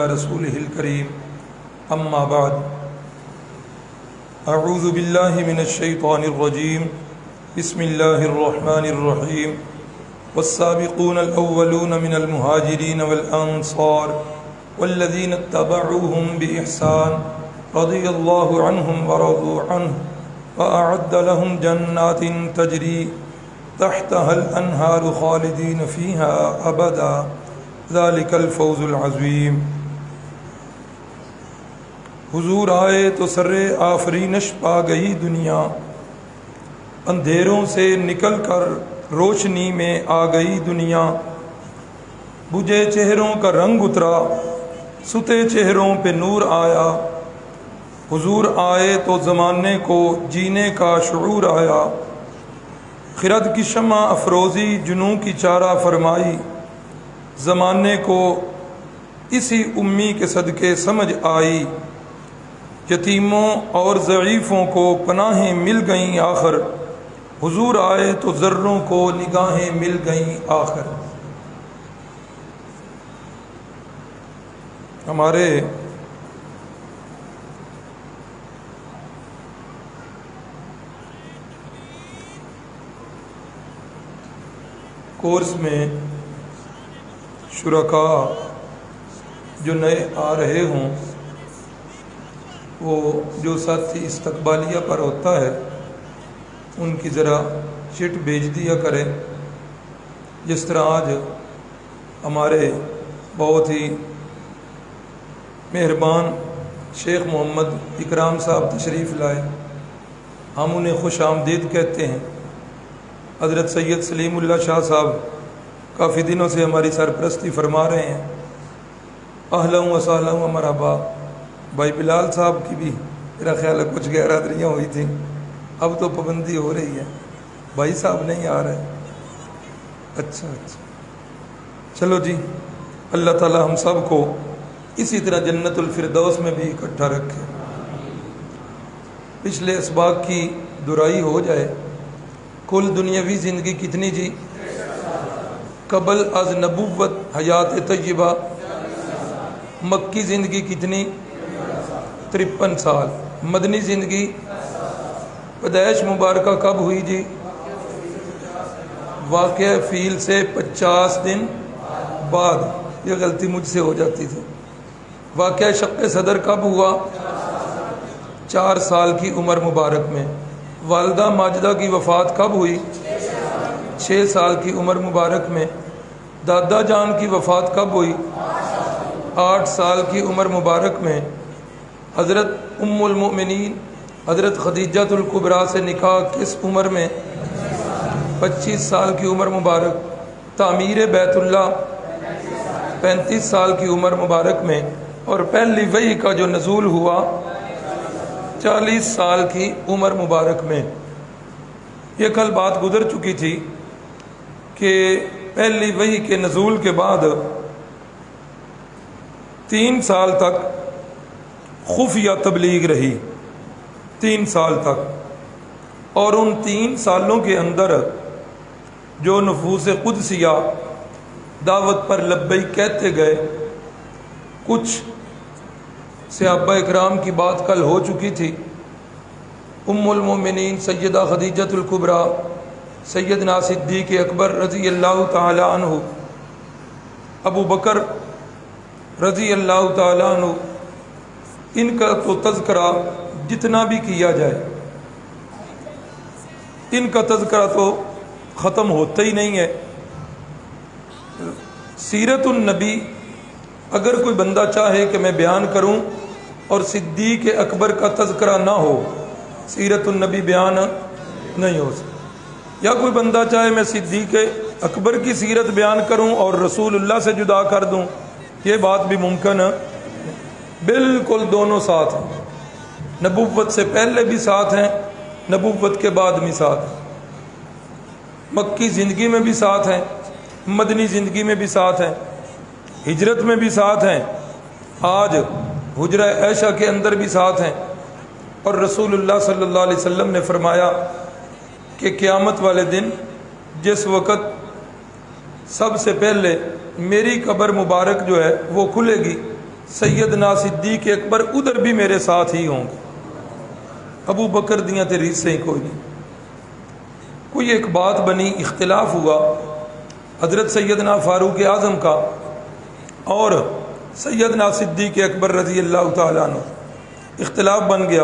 رسوله الكريم أما بعد أعوذ بالله من الشيطان الرجيم بسم الله الرحمن الرحيم والسابقون الأولون من المهاجرين والأنصار والذين اتبعوهم بإحسان رضي الله عنهم ورضوا عنه وأعد لهم جنات تجري تحتها الأنهار خالدين فيها أبدا ذلك الفوز العظيم۔ حضور آئے تو سر آفرینش پا گئی دنیا، اندھیروں سے نکل کر روشنی میں آ گئی دنیا، بجھے چہروں کا رنگ اترا ستے چہروں پہ نور آیا، حضور آئے تو زمانے کو جینے کا شعور آیا، خرد کی شمع افروزی جنوں کی چارہ فرمائی، زمانے کو اسی امی کے صدقے سمجھ آئی، یتیموں اور ضعیفوں کو پناہیں مل گئیں آخر، حضور آئے تو ذروں کو نگاہیں مل گئیں آخر۔ ہمارے کورس میں شرکاء جو نئے آ رہے ہوں وہ جو ساتھی استقبالیہ پر ہوتا ہے ان کی ذرا چٹ بھیج دیا کریں، جس طرح آج ہمارے بہت ہی مہربان شیخ محمد اکرام صاحب تشریف لائے، ہم انہیں خوش آمدید کہتے ہیں۔ حضرت سید سلیم اللہ شاہ صاحب کافی دنوں سے ہماری سرپرستی فرما رہے ہیں، اہلا و سہلا و مرحبا۔ بھائی بلال صاحب کی بھی میرا خیال ہے کچھ غیر حاضریاں ہوئی تھیں، اب تو پابندی ہو رہی ہے، بھائی صاحب نہیں آ رہے، اچھا چلو جی، اللہ تعالی ہم سب کو اسی طرح جنت الفردوس میں بھی اکٹھا رکھے۔ پچھلے اسباق کی دہرائی ہو جائے، کل دنیاوی زندگی کتنی جی؟ قبل از نبوت حیات طیبہ، مکی زندگی کتنی؟ 53 سال۔ مدنی زندگی پیدائش مبارکہ کب ہوئی جی؟ واقعہ فیل سے 50 دن بعد، یہ غلطی مجھ سے ہو جاتی تھی۔ واقعہ شق صدر کب ہوا؟ 4 سال کی عمر مبارک میں۔ والدہ ماجدہ کی وفات کب ہوئی؟ 6 سال کی عمر مبارک میں۔ دادا جان کی وفات کب ہوئی؟ 8 سال کی عمر مبارک میں۔ حضرت ام المؤمنین حضرت خدیجہ الکبریٰ سے نکاح کس عمر میں؟ 25 سال کی عمر مبارک۔ تعمیر بیت اللہ 35 سال کی عمر مبارک میں، اور پہلی وحی کا جو نزول ہوا 40 سال کی عمر مبارک میں۔ یہ کل بات گزر چکی تھی کہ پہلی وحی کے نزول کے بعد 3 سال تک خفیہ تبلیغ رہی، 3 سال تک، اور ان 3 سالوں کے اندر جو نفوس قدسیہ دعوت پر لبیک کہتے گئے، کچھ صحابہ اکرام کی بات کل ہو چکی تھی، ام المومنین سیدہ خدیجہ الکبریٰ، سیدنا صدیق اکبر رضی اللہ تعالی عنہ، ابو بکر رضی اللہ تعالی عنہ، ان کا تو تذکرہ جتنا بھی کیا جائے ان کا تذکرہ تو ختم ہوتا ہی نہیں ہے۔ سیرت النبی اگر کوئی بندہ چاہے کہ میں بیان کروں اور صدیق اکبر کا تذکرہ نہ ہو، سیرت النبی بیان نہیں ہو سکتا، یا کوئی بندہ چاہے میں صدیق اکبر کی سیرت بیان کروں اور رسول اللہ سے جدا کر دوں، یہ بات بھی ممکن ہے؟ بالکل دونوں ساتھ ہیں، نبوت سے پہلے بھی ساتھ ہیں، نبوت کے بعد بھی ساتھ ہیں، مکی زندگی میں بھی ساتھ ہیں، مدنی زندگی میں بھی ساتھ ہیں، ہجرت میں بھی ساتھ ہیں، آج حجرہ عائشہ کے اندر بھی ساتھ ہیں، اور رسول اللہ صلی اللہ علیہ وسلم نے فرمایا کہ قیامت والے دن جس وقت سب سے پہلے میری قبر مبارک جو ہے وہ کھلے گی سیدنا صدیق اکبر ادھر بھی میرے ساتھ ہی ہوں گے، ابو بکر دیاں تے ریسیں ہی کوئی نہیں۔ کوئی ایک بات بنی، اختلاف ہوا حضرت سیدنا فاروق اعظم کا اور سیدنا صدیق اکبر رضی اللہ تعالیٰ عنہ، اختلاف بن گیا۔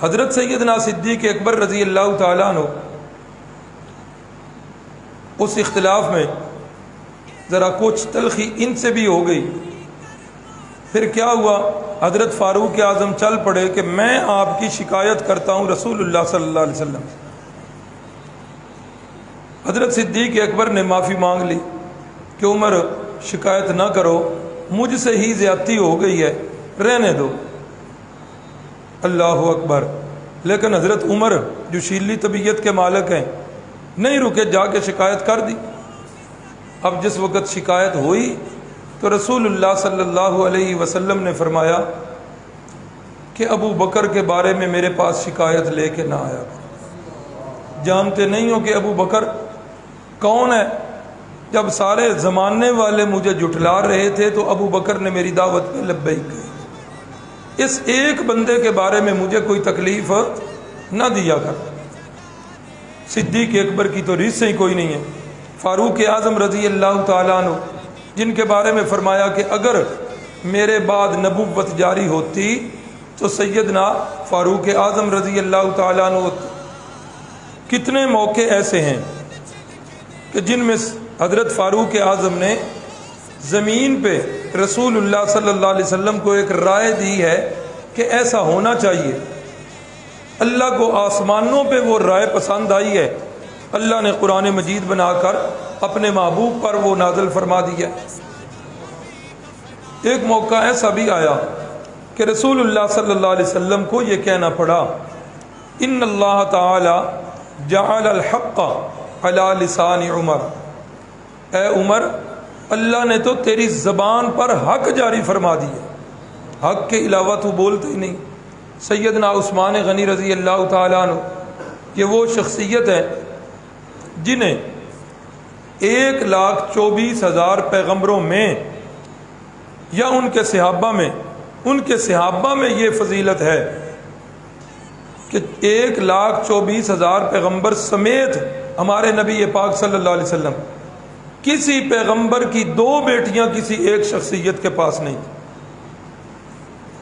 حضرت سیدنا صدیق اکبر رضی اللہ تعالیٰ عنہ اس اختلاف میں ذرا کچھ تلخی ان سے بھی ہو گئی۔ پھر کیا ہوا، حضرت فاروق اعظم چل پڑے کہ میں آپ کی شکایت کرتا ہوں رسول اللہ صلی اللہ علیہ وسلم۔ حضرت صدیق اکبر نے معافی مانگ لی کہ عمر شکایت نہ کرو، مجھ سے ہی زیادتی ہو گئی ہے، رہنے دو۔ اللہ اکبر۔ لیکن حضرت عمر جو شیلی طبیعت کے مالک ہیں نہیں رکے، جا کے شکایت کر دی۔ اب جس وقت شکایت ہوئی تو رسول اللہ صلی اللہ علیہ وسلم نے فرمایا کہ ابو بکر کے بارے میں میرے پاس شکایت لے کے نہ آیا۔ جانتے نہیں ہو کہ ابو بکر کون ہے؟ جب سارے زمانے والے مجھے جھٹلا رہے تھے تو ابو بکر نے میری دعوت پہ لبیک کہی۔ اس ایک بندے کے بارے میں مجھے کوئی تکلیف نہ دیا کر۔ صدیق اکبر کی تو ریس سے ہی کوئی نہیں ہے۔ فاروق اعظم رضی اللہ تعالیٰ عنہ جن کے بارے میں فرمایا کہ اگر میرے بعد نبوت جاری ہوتی تو سیدنا فاروق اعظم رضی اللہ تعالیٰ عنہ ہوتے۔ کتنے موقع ایسے ہیں کہ جن میں حضرت فاروق اعظم نے زمین پہ رسول اللہ صلی اللہ علیہ وسلم کو ایک رائے دی ہے کہ ایسا ہونا چاہیے۔ اللہ کو آسمانوں پہ وہ رائے پسند آئی ہے، اللہ نے قرآن مجید بنا کر اپنے محبوب پر وہ نازل فرما دیا۔ ایک موقع ایسا بھی آیا کہ رسول اللہ صلی اللہ علیہ وسلم کو یہ کہنا پڑا، ان اللہ تعالی جعل الحق علی لسان عمر، اے عمر اللہ نے تو تیری زبان پر حق جاری فرما دیا، حق کے علاوہ تو بولتے ہی نہیں۔ سیدنا عثمان غنی رضی اللہ تعالیٰ عنہ یہ وہ شخصیت ہے جنہیں 1,24,000 پیغمبروں میں یا ان کے صحابہ میں یہ فضیلت ہے کہ 1,24,000 پیغمبر سمیت ہمارے نبی پاک صلی اللہ علیہ وسلم کسی پیغمبر کی 2 بیٹیاں کسی ایک شخصیت کے پاس نہیں،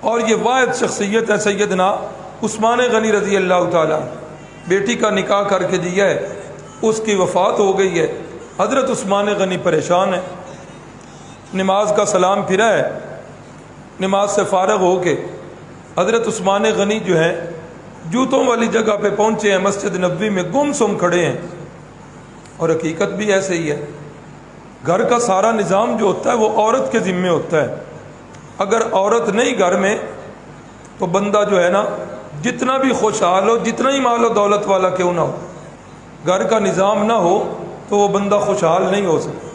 اور یہ واحد شخصیت ہے سیدنا عثمان غنی رضی اللہ تعالیٰ، بیٹی کا نکاح کر کے دیا ہے، اس کی وفات ہو گئی ہے۔ حضرت عثمان غنی پریشان ہے، نماز کا سلام پھرا ہے، نماز سے فارغ ہو کے حضرت عثمان غنی جو ہے جوتوں والی جگہ پہ پہنچے ہیں، مسجد نبوی میں گم سم کھڑے ہیں۔ اور حقیقت بھی ایسے ہی ہے، گھر کا سارا نظام جو ہوتا ہے وہ عورت کے ذمے ہوتا ہے۔ اگر عورت نہیں گھر میں تو بندہ جو ہے نا جتنا بھی خوشحال ہو، جتنا ہی مال و دولت والا کیوں نہ ہو، گھر کا نظام نہ ہو تو وہ بندہ خوشحال نہیں ہو سکتا۔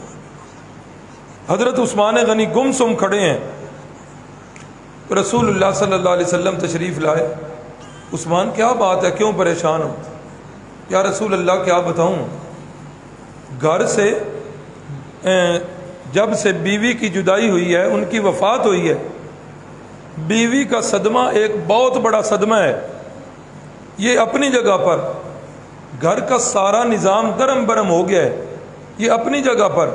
حضرت عثمان غنی گم سم کھڑے ہیں، رسول اللہ صلی اللہ علیہ وسلم تشریف لائے۔ عثمان کیا بات ہے، کیوں پریشان ہو؟ یا رسول اللہ کیا بتاؤں، گھر سے جب سے بیوی کی جدائی ہوئی ہے، ان کی وفات ہوئی ہے، بیوی کا صدمہ ایک بہت بڑا صدمہ ہے، یہ اپنی جگہ پر، گھر کا سارا نظام درم برم ہو گیا ہے، یہ اپنی جگہ پر۔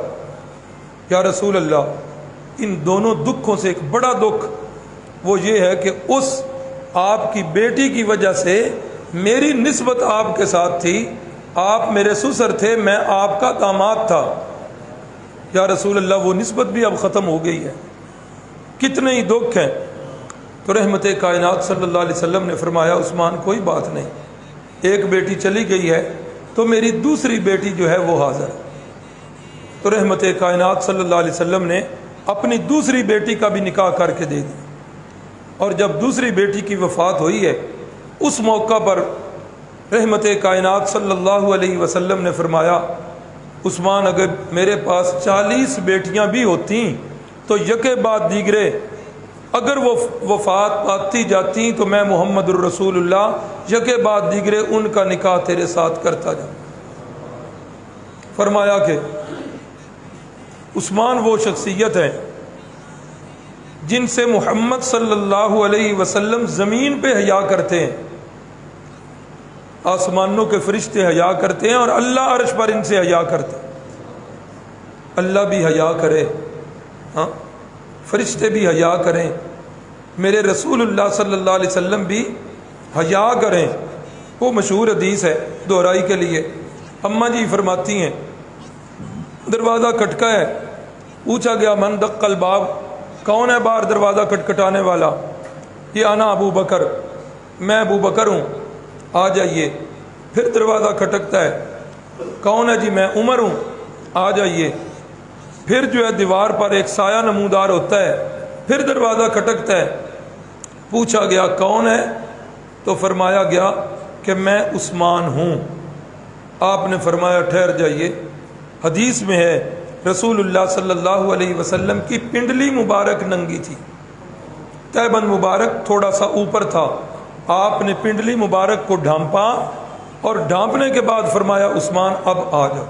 یا رسول اللہ ان دونوں دکھوں سے ایک بڑا دکھ وہ یہ ہے کہ اس آپ کی بیٹی کی وجہ سے میری نسبت آپ کے ساتھ تھی، آپ میرے سسر تھے، میں آپ کا داماد تھا۔ یا رسول اللہ وہ نسبت بھی اب ختم ہو گئی ہے، کتنے ہی دکھ ہیں۔ تو رحمت کائنات صلی اللہ علیہ وسلم نے فرمایا عثمان کوئی بات نہیں، ایک بیٹی چلی گئی ہے تو میری دوسری بیٹی جو ہے وہ حاضر ہے۔ تو رحمت کائنات صلی اللہ علیہ وسلم نے اپنی دوسری بیٹی کا بھی نکاح کر کے دے دیا، اور جب دوسری بیٹی کی وفات ہوئی ہے اس موقع پر رحمت کائنات صلی اللہ علیہ وسلم نے فرمایا عثمان اگر میرے پاس 40 بیٹیاں بھی ہوتی تو یکے بعد دیگرے اگر وہ وفات پاتی جاتی تو میں محمد الرسول اللہ یکے بعد دیگرے ان کا نکاح تیرے ساتھ کرتا جاؤں۔ فرمایا کہ عثمان وہ شخصیت ہے جن سے محمد صلی اللہ علیہ وسلم زمین پہ حیا کرتے ہیں، آسمانوں کے فرشتے حیا کرتے ہیں اور اللہ عرش پر ان سے حیا کرتے ہیں۔ اللہ بھی حیا کرے، ہاں فرشتے بھی حیا کریں، میرے رسول اللہ صلی اللہ علیہ وسلم بھی حیا کریں۔ وہ مشہور حدیث ہے دہرائی کے لیے، اماں جی فرماتی ہیں دروازہ کھٹکا ہے، پوچھا گیا من دق الباب، کون ہے باہر دروازہ کھٹکھٹانے والا؟ یہ انا ابو بکر، میں ابو بکر ہوں، آ جائیے۔ پھر دروازہ کھٹکتا ہے، کون ہے جی؟ میں عمر ہوں، آ جائیے۔ پھر جو ہے دیوار پر ایک سایہ نمودار ہوتا ہے، پھر دروازہ کھٹکتا ہے، پوچھا گیا کون ہے؟ تو فرمایا گیا کہ میں عثمان ہوں۔ آپ نے فرمایا ٹھہر جائیے۔ حدیث میں ہے رسول اللہ صلی اللہ علیہ وسلم کی پنڈلی مبارک ننگی تھی، تیبند مبارک تھوڑا سا اوپر تھا، آپ نے پنڈلی مبارک کو ڈھانپا اور ڈھانپنے کے بعد فرمایا عثمان اب آ جاؤ۔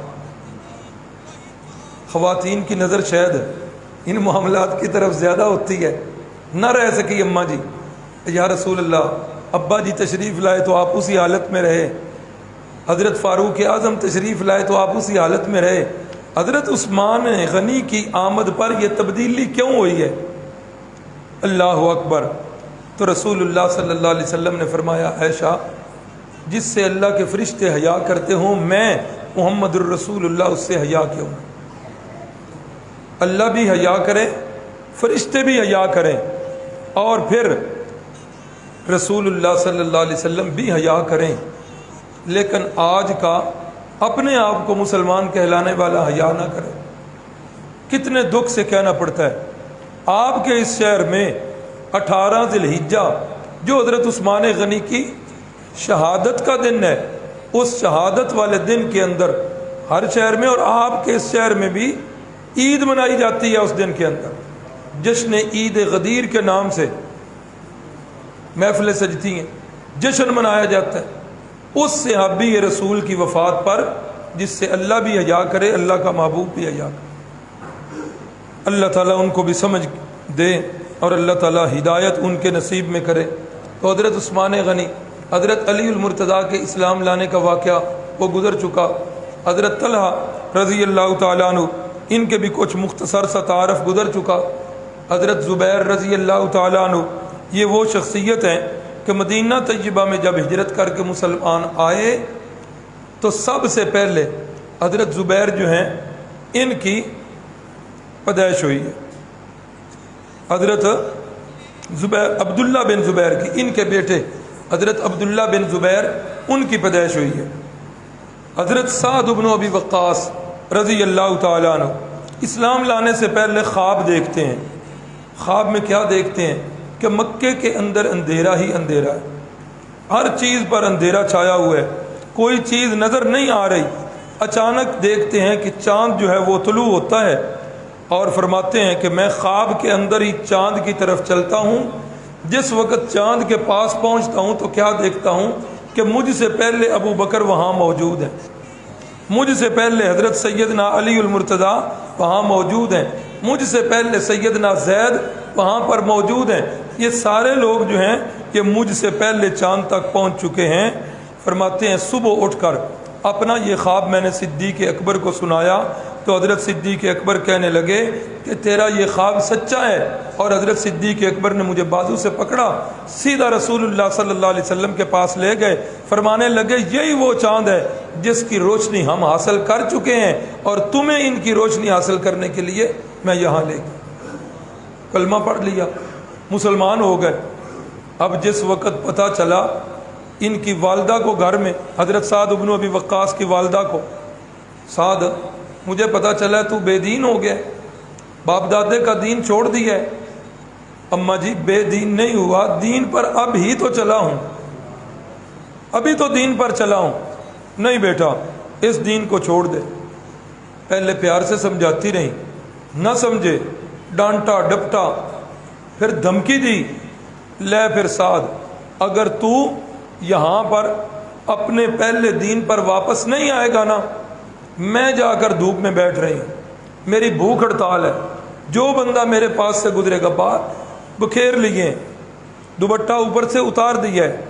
خواتین کی نظر شاید ان معاملات کی طرف زیادہ ہوتی ہے، نہ رہ سکی اماں جی، یا رسول اللہ ابا جی تشریف لائے تو آپ اسی حالت میں رہے، حضرت فاروق اعظم تشریف لائے تو آپ اسی حالت میں رہے، حضرت عثمان غنی کی آمد پر یہ تبدیلی کیوں ہوئی ہے؟ اللہ اکبر۔ تو رسول اللہ صلی اللہ علیہ وسلم نے فرمایا عائشہ، جس سے اللہ کے فرشتے حیا کرتے ہوں، میں محمد الرسول اللہ اس سے حیا کیوں؟ اللہ بھی حیا کرے، فرشتے بھی حیا کریں، اور پھر رسول اللہ صلی اللہ علیہ وسلم بھی حیا کریں، لیکن آج کا اپنے آپ کو مسلمان کہلانے والا حیا نہ کرے۔ کتنے دکھ سے کہنا پڑتا ہے، آپ کے اس شہر میں 18 ذی الحجہ جو حضرت عثمان غنی کی شہادت کا دن ہے، اس شہادت والے دن کے اندر ہر شہر میں اور آپ کے اس شہر میں بھی عید منائی جاتی ہے۔ اس دن کے اندر جشن عید غدیر کے نام سے محفلیں سجتی ہیں، جشن منایا جاتا ہے اس صحابی رسول کی وفات پر، جس سے اللہ بھی حیا کرے، اللہ کا محبوب بھی حیا کرے۔ اللہ تعالیٰ ان کو بھی سمجھ دے اور اللہ تعالیٰ ہدایت ان کے نصیب میں کرے۔ تو حضرت عثمان غنی، حضرت علی المرتضیٰ کے اسلام لانے کا واقعہ وہ گزر چکا، حضرت طلحہ رضی اللہ تعالیٰ عنہ ان کے بھی کچھ مختصر سا تعارف گزر چکا، حضرت زبیر رضی اللہ تعالیٰ عنہ یہ وہ شخصیت ہیں کہ مدینہ طیبہ میں جب ہجرت کر کے مسلمان آئے تو سب سے پہلے حضرت زبیر جو ہیں ان کی پیدائش ہوئی ہے۔ حضرت زبیر عبداللہ بن زبیر کی، ان کے بیٹے حضرت عبداللہ بن زبیر ان کی پیدائش ہوئی ہے۔ حضرت سعد بن ابی وقاص رضی اللہ تعالیٰ عنہ اسلام لانے سے پہلے خواب دیکھتے ہیں۔ خواب میں کیا دیکھتے ہیں کہ مکے کے اندر اندھیرا ہی اندھیرا ہے، ہر چیز پر اندھیرا چھایا ہوا ہے، کوئی چیز نظر نہیں آ رہی۔ اچانک دیکھتے ہیں کہ چاند جو ہے وہ طلوع ہوتا ہے، اور فرماتے ہیں کہ میں خواب کے اندر ہی چاند کی طرف چلتا ہوں، جس وقت چاند کے پاس پہنچتا ہوں تو کیا دیکھتا ہوں کہ مجھ سے پہلے ابو بکر وہاں موجود ہیں، مجھ سے پہلے حضرت سیدنا علی المرتضیٰ وہاں موجود ہیں، مجھ سے پہلے سیدنا زید وہاں پر موجود ہیں، یہ سارے لوگ جو ہیں یہ مجھ سے پہلے چاند تک پہنچ چکے ہیں۔ فرماتے ہیں صبح اٹھ کر اپنا یہ خواب میں نے صدیق اکبر کو سنایا تو حضرت صدیق اکبر کہنے لگے کہ تیرا یہ خواب سچا ہے، اور حضرت صدیق اکبر نے مجھے بازو سے پکڑا، سیدھا رسول اللہ صلی اللہ علیہ وسلم کے پاس لے گئے، فرمانے لگے یہی وہ چاند ہے جس کی روشنی ہم حاصل کر چکے ہیں، اور تمہیں ان کی روشنی حاصل کرنے کے لیے میں یہاں لے گیا۔ کلمہ پڑھ لیا، مسلمان ہو گئے۔ اب جس وقت پتہ چلا ان کی والدہ کو گھر میں، حضرت سعد بن ابی وقاص کی والدہ کو، سعد مجھے پتہ چلا تو بے دین ہو گیا، باپ دادے کا دین چھوڑ دیا ہے۔ اماں جی بے دین نہیں ہوا، دین پر اب ہی تو چلا ہوں، ابھی تو دین پر چلا ہوں۔ نہیں بیٹا اس دین کو چھوڑ دے۔ پہلے پیار سے سمجھاتی رہی، نہ سمجھے، ڈانٹا ڈپٹا، پھر دھمکی دی، لے پھر سعد اگر تو یہاں پر اپنے پہلے دین پر واپس نہیں آئے گا نا، میں جا کر دھوپ میں بیٹھ رہی ہوں، میری بھوک ہڑتال ہے، جو بندہ میرے پاس سے گزرے گا، بال بکھیر لیے، دوپٹہ اوپر سے اتار دیا ہے،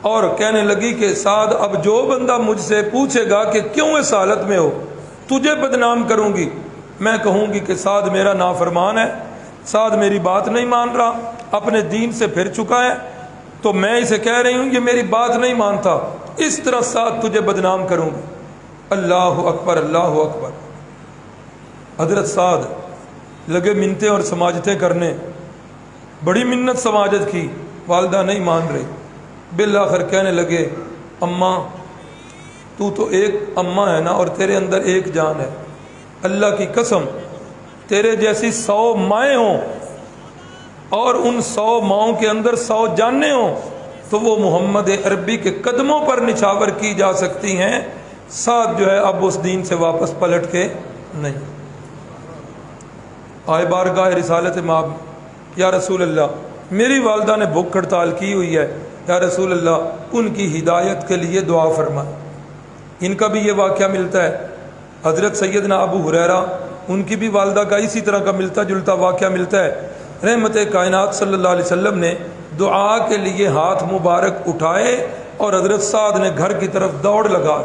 اور کہنے لگی کہ سعد اب جو بندہ مجھ سے پوچھے گا کہ کیوں اس حالت میں ہو، تجھے بدنام کروں گی، میں کہوں گی کہ سعد میرا نافرمان ہے، سعد میری بات نہیں مان رہا، اپنے دین سے پھر چکا ہے، تو میں اسے کہہ رہی ہوں یہ میری بات نہیں مانتا، اس طرح سعد تجھے بدنام کروں گی۔ اللہ اکبر، اللہ اکبر۔ حضرت سعد لگے منتیں اور سماجتیں کرنے، بڑی منت سماجت کی، والدہ نہیں مان رہی، بالآخر کہنے لگے اماں تو ایک اماں ہے نا، اور تیرے اندر ایک جان ہے، اللہ کی قسم تیرے جیسی 100 مائیں ہوں اور ان 100 ماؤں کے اندر 100 جانیں ہوں تو وہ محمد عربی کے قدموں پر نچھاور کی جا سکتی ہیں، ساتھ جو ہے اب اس دین سے واپس پلٹ کے نہیں۔ آئے بارگاہ رسالت مآب، یا رسول اللہ میری والدہ نے بھوک ہڑتال کی ہوئی ہے، یا رسول اللہ ان کی ہدایت کے لیے دعا فرمائیں۔ ان کا بھی یہ واقعہ ملتا ہے، حضرت سیدنا ابو ہریرہ ان کی بھی والدہ کا اسی طرح کا ملتا جلتا واقعہ ملتا ہے۔ رحمت کائنات صلی اللہ علیہ وسلم نے دعا کے لیے ہاتھ مبارک اٹھائے اور حضرت سعد نے گھر کی طرف دوڑ لگا۔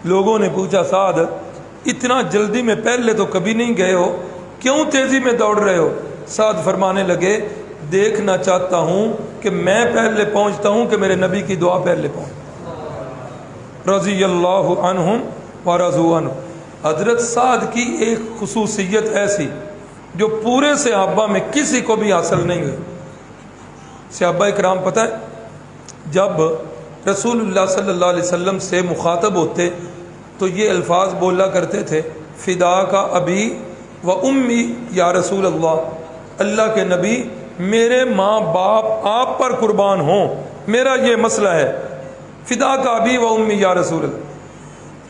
لوگوں نے پوچھا سعد اتنا جلدی میں پہلے تو کبھی نہیں گئے ہو، کیوں تیزی میں دوڑ رہے ہو؟ سعد فرمانے لگے دیکھنا چاہتا ہوں کہ میں پہلے پہنچتا ہوں کہ میرے نبی کی دعا پہلے پہنچ۔ رضی اللہ عنہم ورضوا عنہ۔ حضرت سعد کی ایک خصوصیت ایسی جو پورے صحابہ میں کسی کو بھی حاصل نہیں ہوئی۔ صحابہ اکرام پتہ ہے جب رسول اللہ صلی اللہ علیہ وسلم سے مخاطب ہوتے تو یہ الفاظ بولا کرتے تھے، فدا کا ابی و امی یا رسول اللہ، اللہ کے نبی میرے ماں باپ آپ پر قربان ہوں، میرا یہ مسئلہ ہے، فدا کا ابی و امی یا رسول اللہ۔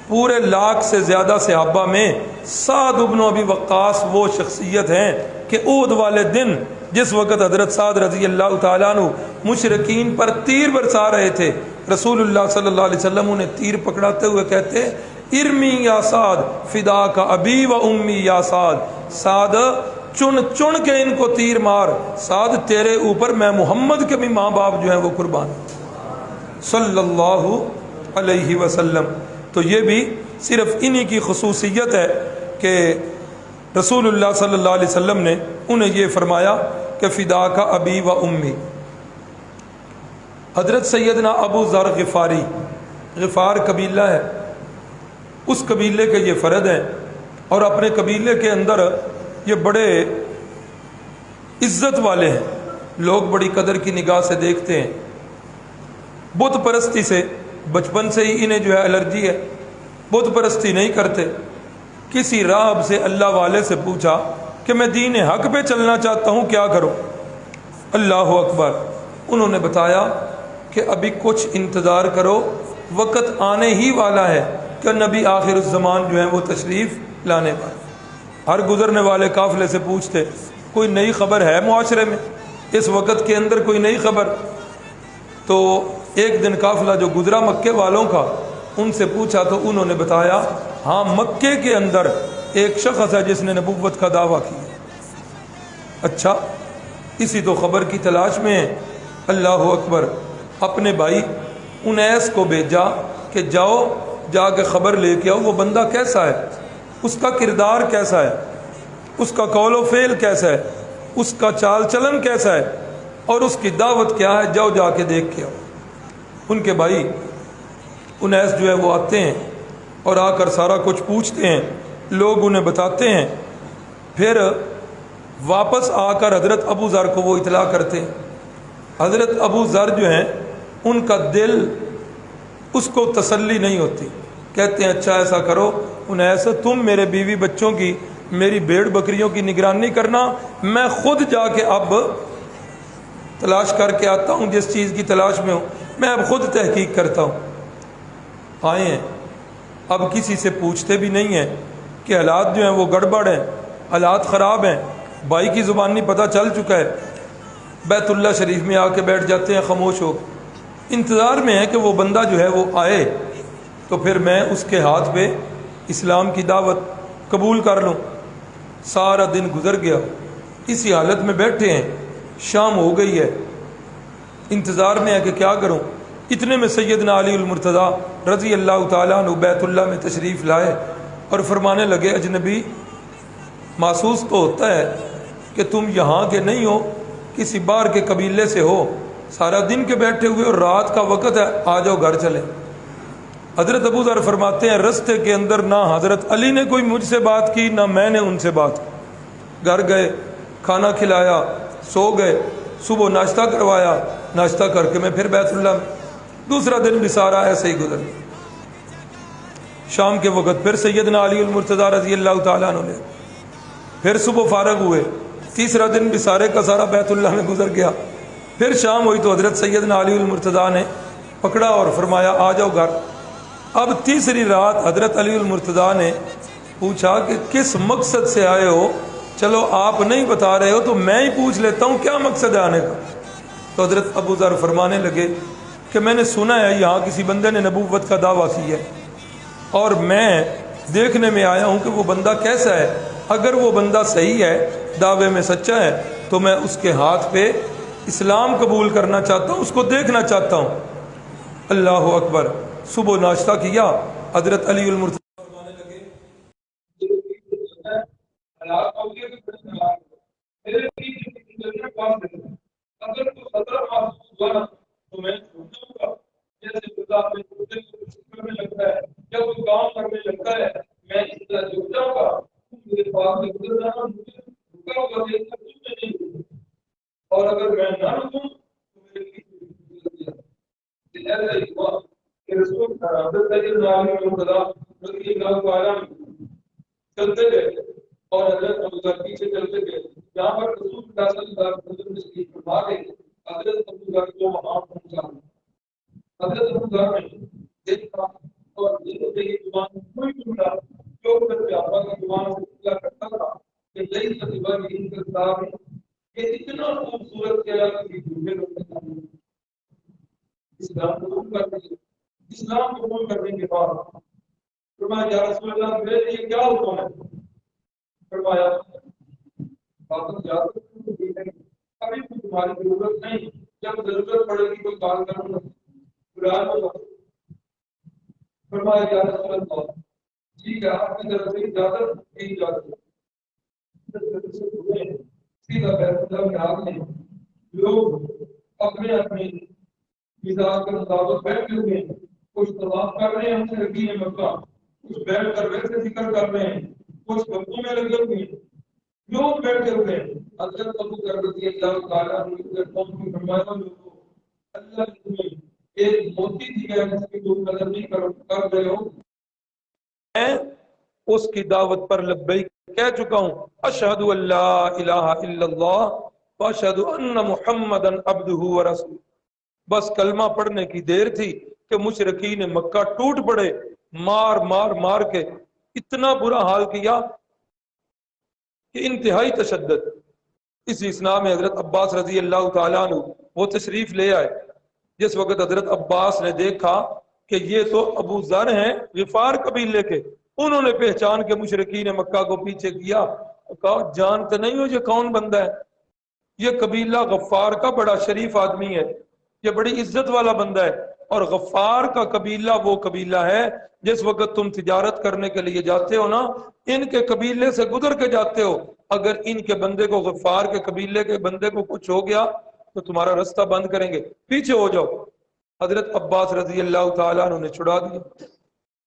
پورے 1 لاکھ سے زیادہ صحابہ میں سعد بن ابی وقاص وہ شخصیت ہیں کہ عہد والے دن جس وقت حضرت سعد رضی اللہ تعالیٰ عنہ مشرکین پر تیر برسا رہے تھے، رسول اللہ صلی اللہ علیہ وسلم انہیں تیر پکڑاتے ہوئے کہتے ارمی یا سعد فدا کا ابی و امی یا سعد، سعد چن چن کے ان کو تیر مار، سعد تیرے اوپر میں محمد کے بھی ماں باپ جو ہیں وہ قربان صلی اللہ علیہ وسلم۔ تو یہ بھی صرف انہی کی خصوصیت ہے کہ رسول اللہ صلی اللہ علیہ وسلم نے انہیں یہ فرمایا کہ فدا کا ابی و امی۔ حضرت سیدنا ابو ذر غفاری، غفار قبیلہ ہے، اس قبیلے کے یہ فرد ہیں اور اپنے قبیلے کے اندر یہ بڑے عزت والے ہیں، لوگ بڑی قدر کی نگاہ سے دیکھتے ہیں۔ بت پرستی سے بچپن سے ہی انہیں جو ہے الرجی ہے، بت پرستی نہیں کرتے۔ کسی راہب سے اللہ والے سے پوچھا کہ میں دین حق پہ چلنا چاہتا ہوں، کیا کروں؟ اللہ اکبر۔ انہوں نے بتایا کہ ابھی کچھ انتظار کرو، وقت آنے ہی والا ہے کہ نبی آخر الزمان جو ہیں وہ تشریف لانے والے۔ ہر گزرنے والے قافلے سے پوچھتے کوئی نئی خبر ہے معاشرے میں اس وقت کے اندر، کوئی نئی خبر؟ تو ایک دن قافلہ جو گزرا مکے والوں کا، ان سے پوچھا تو انہوں نے بتایا ہاں مکے کے اندر ایک شخص ہے جس نے نبوت کا دعویٰ کیا۔ اچھا، اسی تو خبر کی تلاش میں ہے۔ اللہ اکبر۔ اپنے بھائی انیس کو بھیجا کہ جاؤ جا کے خبر لے کے آؤ، وہ بندہ کیسا ہے، اس کا کردار کیسا ہے، اس کا قول و فعل کیسا ہے، اس کا چال چلن کیسا ہے، اور اس کی دعوت کیا ہے، جاؤ جا کے دیکھ کے آؤ۔ ان کے بھائی انیس جو ہے وہ آتے ہیں اور آ کر سارا کچھ پوچھتے ہیں، لوگ انہیں بتاتے ہیں، پھر واپس آ کر حضرت ابو ذر کو وہ اطلاع کرتے ہیں۔ حضرت ابو ذر جو ہیں ان کا دل اس کو تسلی نہیں ہوتی، کہتے ہیں اچھا ایسا کرو انیس، تم میرے بیوی بچوں کی، میری بھیڑ بکریوں کی نگرانی کرنا، میں خود جا کے اب تلاش کر کے آتا ہوں، جس چیز کی تلاش میں ہوں میں اب خود تحقیق کرتا ہوں۔ آئے ہیں، اب کسی سے پوچھتے بھی نہیں ہیں کہ حالات جو ہیں وہ گڑبڑ ہیں، حالات خراب ہیں، بھائی کی زبانی پتہ چل چکا ہے، بیت اللہ شریف میں آ کے بیٹھ جاتے ہیں خاموش ہو، انتظار میں ہے کہ وہ بندہ جو ہے وہ آئے تو پھر میں اس کے ہاتھ پہ اسلام کی دعوت قبول کر لوں۔ سارا دن گزر گیا، اسی حالت میں بیٹھے ہیں، شام ہو گئی ہے، انتظار میں ہے کہ کیا کروں۔ اتنے میں سیدنا علی المرتضیٰ رضی اللہ تعالیٰ عنہ بیت اللہ میں تشریف لائے اور فرمانے لگے، اجنبی، محسوس تو ہوتا ہے کہ تم یہاں کے نہیں ہو، کسی باہر کے قبیلے سے ہو، سارا دن کے بیٹھے ہوئے اور رات کا وقت ہے، آ جاؤ گھر چلیں۔ حضرت ابو ذر فرماتے ہیں رستے کے اندر نہ حضرت علی نے کوئی مجھ سے بات کی نہ میں نے ان سے بات کی، گھر گئے، کھانا کھلایا، سو گئے، صبح ناشتہ کروایا، ناشتہ کر کے میں پھر بیت اللہ میں، دوسرا دن بھی سارا ایسے ہی گزر گیا۔ شام کے وقت پھر سیدنا علی المرتضیٰ رضی اللہ تعالیٰ عنہ نے پھر صبح فارغ ہوئے، تیسرا دن بھی سارے کا سارا بیت اللہ میں گزر گیا۔ پھر شام ہوئی تو حضرت سیدنا علی المرتضیٰ نے پکڑا اور فرمایا آ جاؤ گھر۔ اب تیسری رات حضرت علی المرتضیٰ نے پوچھا کہ کس مقصد سے آئے ہو؟ چلو آپ نہیں بتا رہے ہو تو میں ہی پوچھ لیتا ہوں، کیا مقصد ہے آنے کا؟ تو حضرت ابو ذر فرمانے لگے کہ میں نے سنا ہے یہاں کسی بندے نے نبوت کا دعویٰ کی ہے، اور میں دیکھنے میں آیا ہوں کہ وہ بندہ کیسا ہے۔ اگر وہ بندہ صحیح ہے، دعوے میں سچا ہے، تو میں اس کے ہاتھ پہ اسلام قبول کرنا چاہتا ہوں، اس کو دیکھنا چاہتا ہوں۔ اللہ اکبر۔ صبح ناشتہ کیا، حضرت علی المرتضیٰ فرمانے لگے اگر تو خطرہ محسوس ہوا نا تو میں چھوٹ جاؤں گا، جیسے خدا اپنے چھوٹے کو کرنے لگتا ہے یا کوئی کام کرنے لگتا ہے، میں اس طرح جھک جاؤں گا، میرے پاس سے گزر جانا، مجھے رکا ہوگا دیکھ کر تم میں نہیں رکوں، اور اگر میں نہ رکوں تو میرے لیے ایسا ہی ہوا کہ رسول حضرت سیدنا علی المرتضیٰ رضی اللہ تعالیٰ چلتے گئے اور حضرت ابو ذر پیچھے چلتے گئے، جہاں پر رسول اللہ صلی اللہ علیہ وسلم تشریف فرما گئے، حضرت ابو ذر کو وہاں پہنچا۔ حضرت ابو ذر نے دیکھا اور دیکھتے ہی زبان کوئی ٹوٹا، جو حضرت آبا کی زبان سے نکلا کرتا تھا کہ لئی خطیبہ کی ان کا کتاب ہے کہ اتنا خوبصورت کیا کہ جھوٹے لوگ نے کہا اسلام قبول کر دیا۔ اسلام قبول کرنے کے بعد فرمایا یا رسول اللہ میرے لیے کیا حکم ہے؟ فرمایا واپس جا سکتے ہیں، ابھی بھی تمہاری ضرورت نہیں، جب ضرورت پڑے گی تو کال کروں گا۔ فرمایا یا رسول اللہ ٹھیک ہے، آپ کی طرف سے اجازت دی جاتی ہے۔ سیدھا بیت اللہ میں آ گئے، لوگ اپنے اپنے مزاج کے مطابق بیٹھے ہوئے ہیں، کچھ طواف کر رہے ہیں ہم سے رکھی ہے مکہ، کچھ بیٹھ کر ویسے ذکر کر رہے ہیں، کچھ بندوں میں لگے ہوئے ہیں، لوگ بیٹھے ہوئے ہیں۔ حضرت ابو ذر رضی اللہ تعالیٰ عنہ قوم کی فرمایا لوگوں، اللہ نے تمہیں ایک موتی دی ہے جس کی تم قدر نہیں کر رہے ہو، میں اس کی دعوت پر لبیک کہہ چکا ہوں، اشہد ان لا الہ الا اللہ واشہد ان محمدا عبدہ ورسولہ۔ بس کلمہ پڑھنے کی دیر تھی کہ مشرکین مکہ ٹوٹ پڑے، مار مار مار کے اتنا برا حال کیا کہ انتہائی تشدد۔ اس اسنا میں حضرت عباس رضی اللہ تعالیٰ عنہ وہ تشریف لے آئے۔ جس وقت حضرت عباس نے دیکھا کہ یہ تو ابو ذر ہیں غفار قبیلے کے، انہوں نے پہچان کے مشرکین مکہ کو پیچھے کیا، کہا جانتے نہیں ہو یہ کون بندہ ہے؟ یہ قبیلہ غفار کا بڑا شریف آدمی ہے، یہ بڑی عزت والا بندہ ہے، اور غفار کا قبیلہ وہ قبیلہ ہے جس وقت تم تجارت کرنے کے لیے جاتے ہو نا، ان کے قبیلے سے گزر کے جاتے ہو، اگر ان کے بندے کو غفار کے قبیلے کے بندے کو کچھ ہو گیا تو تمہارا رستہ بند کریں گے، پیچھے ہو جاؤ۔ حضرت عباس رضی اللہ تعالیٰ عنہ نے چھڑا دیا،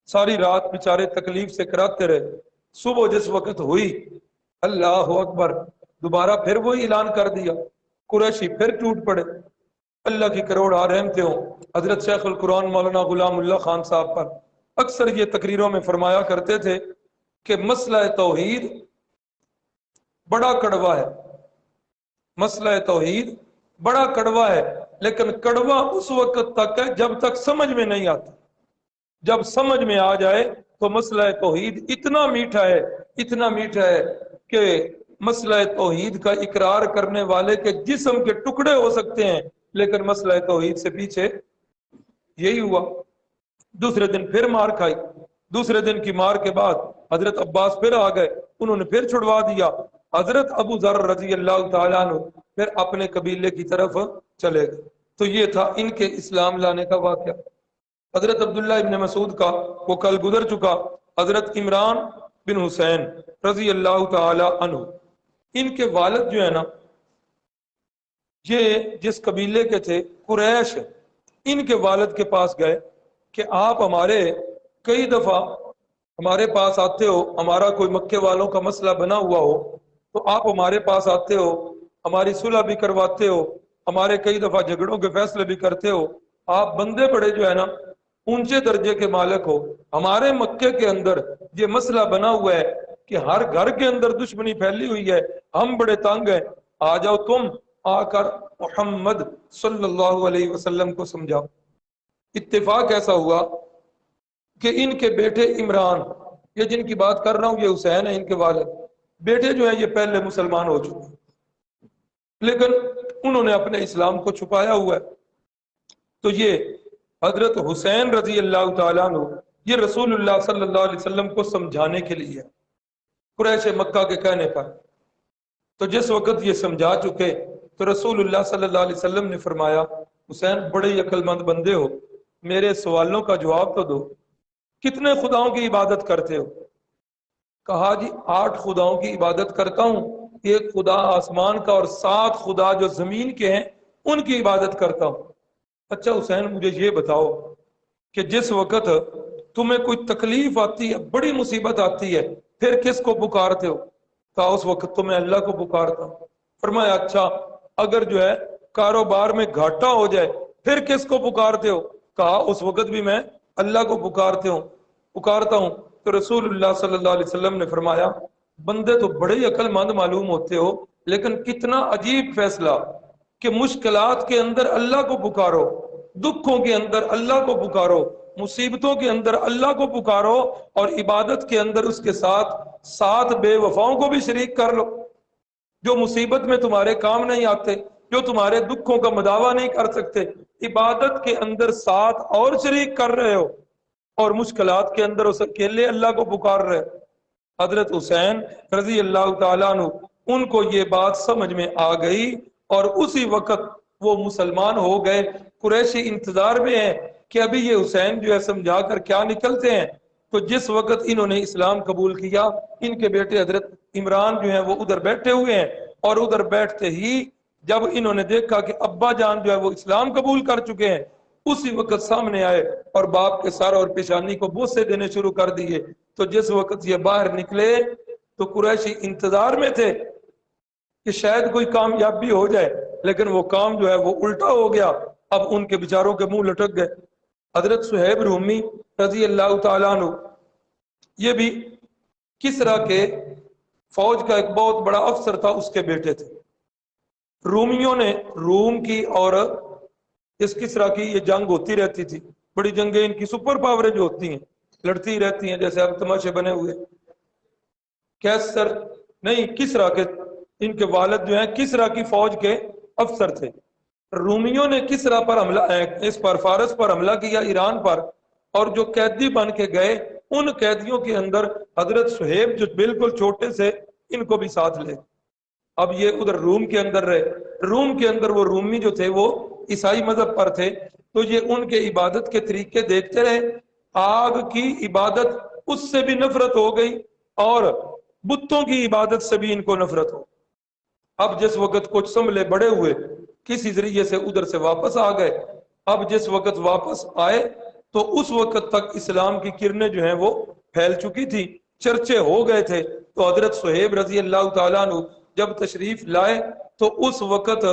ساری رات بیچارے تکلیف سے کراتے رہے۔ صبح جس وقت ہوئی، اللہ اکبر، دوبارہ پھر وہ اعلان کر دیا، قریشی پھر ٹوٹ پڑے۔ اللہ کی کروڑ رحمتیں ہوں حضرت شیخ القرآن مولانا غلام اللہ خان صاحب پر، اکثر یہ تقریروں میں فرمایا کرتے تھے کہ مسئلہ توحید بڑا کڑوا ہے، مسئلہ توحید بڑا کڑوا ہے، لیکن کڑوا اس وقت تک ہے جب تک سمجھ میں نہیں آتا، جب سمجھ میں آ جائے تو مسئلہ توحید اتنا میٹھا ہے، اتنا میٹھا ہے کہ مسئلہ توحید کا اقرار کرنے والے کے جسم کے ٹکڑے ہو سکتے ہیں، لیکن مسئلہ توحید سے پیچھے یہی ہوا۔ دوسرے دن پھر مار کھائی، دوسرے دن کی مار کے بعد حضرت عباس پھر آ گئے، انہوں نے پھر چھڑوا دیا۔ حضرت ابو ذر رضی اللہ تعالیٰ عنہ پھر اپنے قبیلے کی طرف چلے گئے۔ تو یہ تھا ان کے اسلام لانے کا واقعہ۔ حضرت عبداللہ ابن مسعود کا وہ کل گزر چکا۔ حضرت عمران بن حسین رضی اللہ تعالی عنہ، ان کے والد جو ہے نا، یہ جس قبیلے کے تھے قریش، ان کے والد کے پاس گئے کہ آپ ہمارے کئی دفعہ ہمارے پاس آتے ہو، ہمارا کوئی مکے والوں کا مسئلہ بنا ہوا ہو تو آپ ہمارے پاس آتے ہو، ہماری صلح بھی کرواتے ہو، ہمارے کئی دفعہ جھگڑوں کے فیصلے بھی کرتے ہو، آپ بندے بڑے جو ہے نا اونچے درجے کے مالک ہو۔ ہمارے مکے کے اندر یہ مسئلہ بنا ہوا ہے کہ ہر گھر کے اندر دشمنی پھیلی ہوئی ہے، ہم بڑے تنگ ہیں، آ جاؤ تم آ کر محمد صلی اللہ علیہ وسلم کو سمجھاؤ۔ اتفاق ایسا ہوا کہ ان کے بیٹے عمران، یہ جن کی بات کر رہا ہوں یہ حسین ہے، ان کے والد، بیٹے جو ہیں یہ پہلے مسلمان ہو چکے ہیں لیکن انہوں نے اپنے اسلام کو چھپایا ہوا ہے۔ تو یہ حضرت حسین رضی اللہ تعالیٰ عنہ یہ رسول اللہ صلی اللہ علیہ وسلم کو سمجھانے کے لیے قریش مکہ کے کہنے پر، تو جس وقت یہ سمجھا چکے تو رسول اللہ صلی اللہ علیہ وسلم نے فرمایا حسین بڑے عقل مند بندے ہو، میرے سوالوں کا جواب تو دو، کتنے خداؤں کی عبادت کرتے ہو؟ کہا جی 8 خداؤں کی عبادت کرتا ہوں، ایک خدا آسمان کا اور 7 خدا جو زمین کے ہیں ان کی عبادت کرتا ہوں۔ اچھا حسین مجھے یہ بتاؤ کہ جس وقت تمہیں کوئی تکلیف آتی ہے، بڑی مصیبت آتی ہے، پھر کس کو پکارتے ہو؟ کہا اس وقت تو میں اللہ کو پکارتا ہوں۔ فرمایا اچھا اگر جو ہے کاروبار میں گھاٹا ہو جائے پھر کس کو پکارتے ہو؟ کہا اس وقت بھی میں اللہ کو پکارتا ہوں۔ تو رسول اللہ صلی اللہ علیہ وسلم نے فرمایا بندے تو بڑے عقل مند معلوم ہوتے ہو، لیکن کتنا عجیب فیصلہ کہ مشکلات کے اندر اللہ کو پکارو، دکھوں کے اندر اللہ کو پکارو، مصیبتوں کے اندر اللہ کو پکارو، اور عبادت کے اندر اس کے ساتھ 7 بے وفاؤں کو بھی شریک کر لو جو مصیبت میں تمہارے کام نہیں آتے، جو تمہارے دکھوں کا مداوع نہیں کر سکتے۔ عبادت کے اندر 7 اور شریک کر رہے ہو اور مشکلات کے اندر اس اکیلے اللہ کو پکار رہے۔ حضرت حسین رضی اللہ تعالیٰ عنہ ان کو یہ بات سمجھ میں آ گئی اور اسی وقت وہ مسلمان ہو گئے۔ قریشی انتظار میں ہیں کہ ابھی یہ حسین جو ہے سمجھا کر کیا نکلتے ہیں۔ تو جس وقت انہوں نے اسلام قبول کیا، ان کے بیٹے حضرت عمران جو ہیں وہ ادھر بیٹھے ہوئے ہیں، اور ادھر بیٹھتے ہی جب انہوں نے دیکھا کہ ابا جان جو ہے وہ اسلام قبول کر چکے ہیں، اسی وقت سامنے آئے اور باپ کے سر اور پیشانی کو بوسے دینے شروع کر دیے۔ تو جس وقت یہ باہر نکلے تو قریشی انتظار میں تھے کہ شاید کوئی کامیابی ہو جائے، لیکن وہ کام جو ہے وہ الٹا ہو گیا۔ اب ان کے بیچاروں کے منہ لٹک گئے۔ حضرت صہیب رومی رضی اللہ تعالیٰ عنہ یہ بھی کسرا کے فوج کا ایک بہت بڑا افسر تھا، اس کے بیٹے تھے۔ رومیوں نے روم کی اور اس کسرا کی یہ جنگ ہوتی رہتی تھی، بڑی جنگیں ان کی سپر پاوریں جو ہوتی ہیں لڑتی رہتی ہیں، جیسے اب تماشے بنے ہوئے۔ کیسر نہیں، کسرا کے، ان کے والد جو ہیں کسرا کی فوج کے افسر تھے۔ رومیوں نے کسرا پر حملہ، اس پر فارس پر حملہ کیا، ایران پر، اور جو قیدی بن کے گئے ان قیدیوں کے اندر حضرت صہیب جو بالکل چھوٹے سے ان کو بھی ساتھ لے۔ اب یہ ادھر روم کے اندر رہے، روم کے اندر وہ رومی جو تھے وہ عیسائی مذہب پر تھے، تو یہ ان کے عبادت کے طریقے دیکھتے رہے۔ آگ کی عبادت اس سے بھی نفرت ہو گئی اور بتوں کی عبادت سے بھی ان کو نفرت ہو۔ اب جس وقت کچھ سنبھلے بڑے ہوئے، کسی ذریعے سے ادھر سے واپس آ گئے۔ اب جس وقت واپس آئے تو اس وقت تک اسلام کی کرنیں جو ہیں وہ پھیل چکی تھی، چرچے ہو گئے تھے۔ تو حضرت صہیب رضی اللہ تعالیٰ عنہ جب تشریف لائے تو اس وقت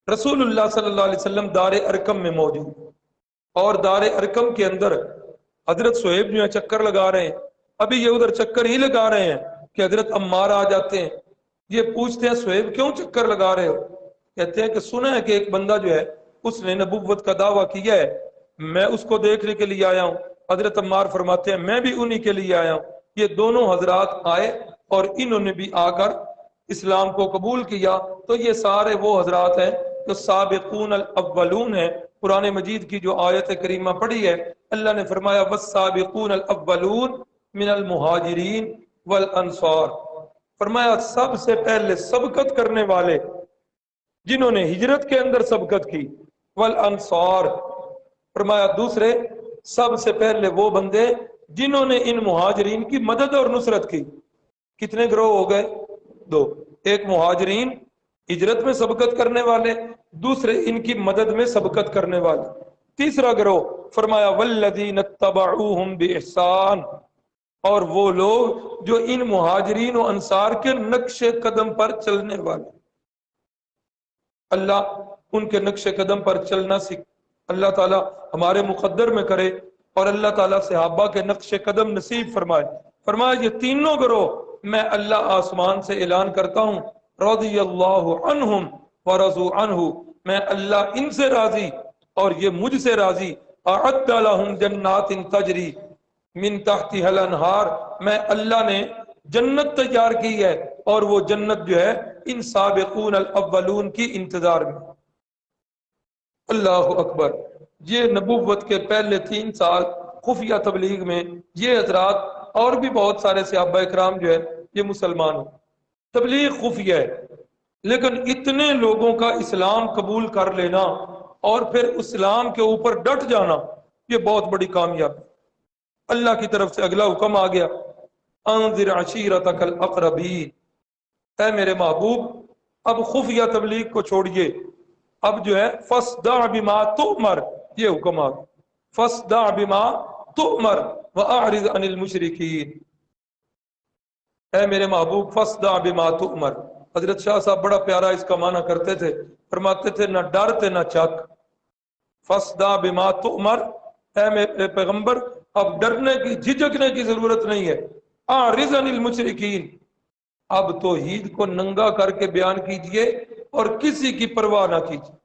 رسول اللہ صلی اللہ علیہ وسلم دار ارکم میں موجود، اور دار ارکم کے اندر حضرت صہیب جو ہے چکر لگا رہے ہیں۔ ابھی یہ ادھر چکر ہی لگا رہے ہیں کہ حضرت عمار آ جاتے ہیں۔ یہ پوچھتے ہیں صہیب کیوں چکر لگا رہے ہو؟ کہتے ہیں کہ سنا ہے کہ ایک بندہ جو ہے اس نے نبوت کا دعویٰ کیا ہے، میں اس کو دیکھنے کے لیے آیا ہوں۔ حضرت عمار فرماتے ہیں میں بھی انہی کے لیے آیا ہوں۔ یہ دونوں حضرات آئے اور انہوں نے بھی آ کر اسلام کو قبول کیا۔ تو یہ سارے وہ حضرات ہیں جو سابقون الاولون ہیں۔ قرآن مجید کی جو آیت کریمہ پڑھی ہے، اللہ نے فرمایا والسابقون الاولون من المہاجرین والانصار، فرمایا سب سے پہلے سبقت کرنے والے جنہوں نے ہجرت کے اندر سبقت کی، والانصار، فرمایا دوسرے سب سے پہلے وہ بندے جنہوں نے ان مہاجرین کی مدد اور نصرت کی۔ کتنے گروہ ہو گئے؟ دو، ایک مہاجرین ہجرت میں سبقت کرنے والے، دوسرے ان کی مدد میں سبقت کرنے والے۔ تیسرا گروہ فرمایا والذین اتبعوہم بإحسان، اور وہ لوگ جو ان مہاجرین و انصار کے نقش قدم پر چلنے والے۔ اللہ ان کے نقش قدم پر چلنا سکھ، اللہ تعالیٰ ہمارے مقدر میں کرے، اور اللہ تعالیٰ صحابہ کے نقش قدم نصیب فرمائے۔ فرمایا یہ تینوں گروہ میں اللہ آسمان سے اعلان کرتا ہوں، رضی اللہ عنہم ورضوا عنہ، میں اللہ ان سے راضی اور یہ مجھ سے راضی۔ اعد لہم جنات تجری من تحتها الانہار، میں اللہ نے جنت تیار کی ہے، اور وہ جنت جو ہے ان سابقون الاولون کی انتظار میں۔ اللہ اکبر۔ یہ نبوت کے پہلے 3 سال خفیہ تبلیغ میں یہ حضرات اور بھی بہت سارے صحابہ اکرام جو ہے یہ مسلمان ہیں۔ تبلیغ خفیہ ہے، لیکن اتنے لوگوں کا اسلام قبول کر لینا اور پھر اسلام کے اوپر ڈٹ جانا یہ بہت بڑی کامیابی۔ اللہ کی طرف سے اگلا حکم آ گیا، انذر عشیرتک الاقربین، اے میرے محبوب اب خفیہ تبلیغ کو چھوڑیے، اب جو ہے فاصدع بما تؤمر، یہ حکم آ گیا، فاصدع بما تؤمر واعرض عن المشرکین۔ اے میرے محبوب فاصدع بما تؤمر، حضرت شاہ صاحب بڑا پیارا اس کا معنی کرتے تھے، فرماتے تھے نہ ڈر تے نہ چک، فاصدع بما تؤمر، اے میرے پیغمبر اب ڈرنے کی جھجکنے کی ضرورت نہیں ہے، اعرض عن المشرکین، اب توحید کو ننگا کر کے بیان کیجئے اور کسی کی پرواہ نہ کیجئے۔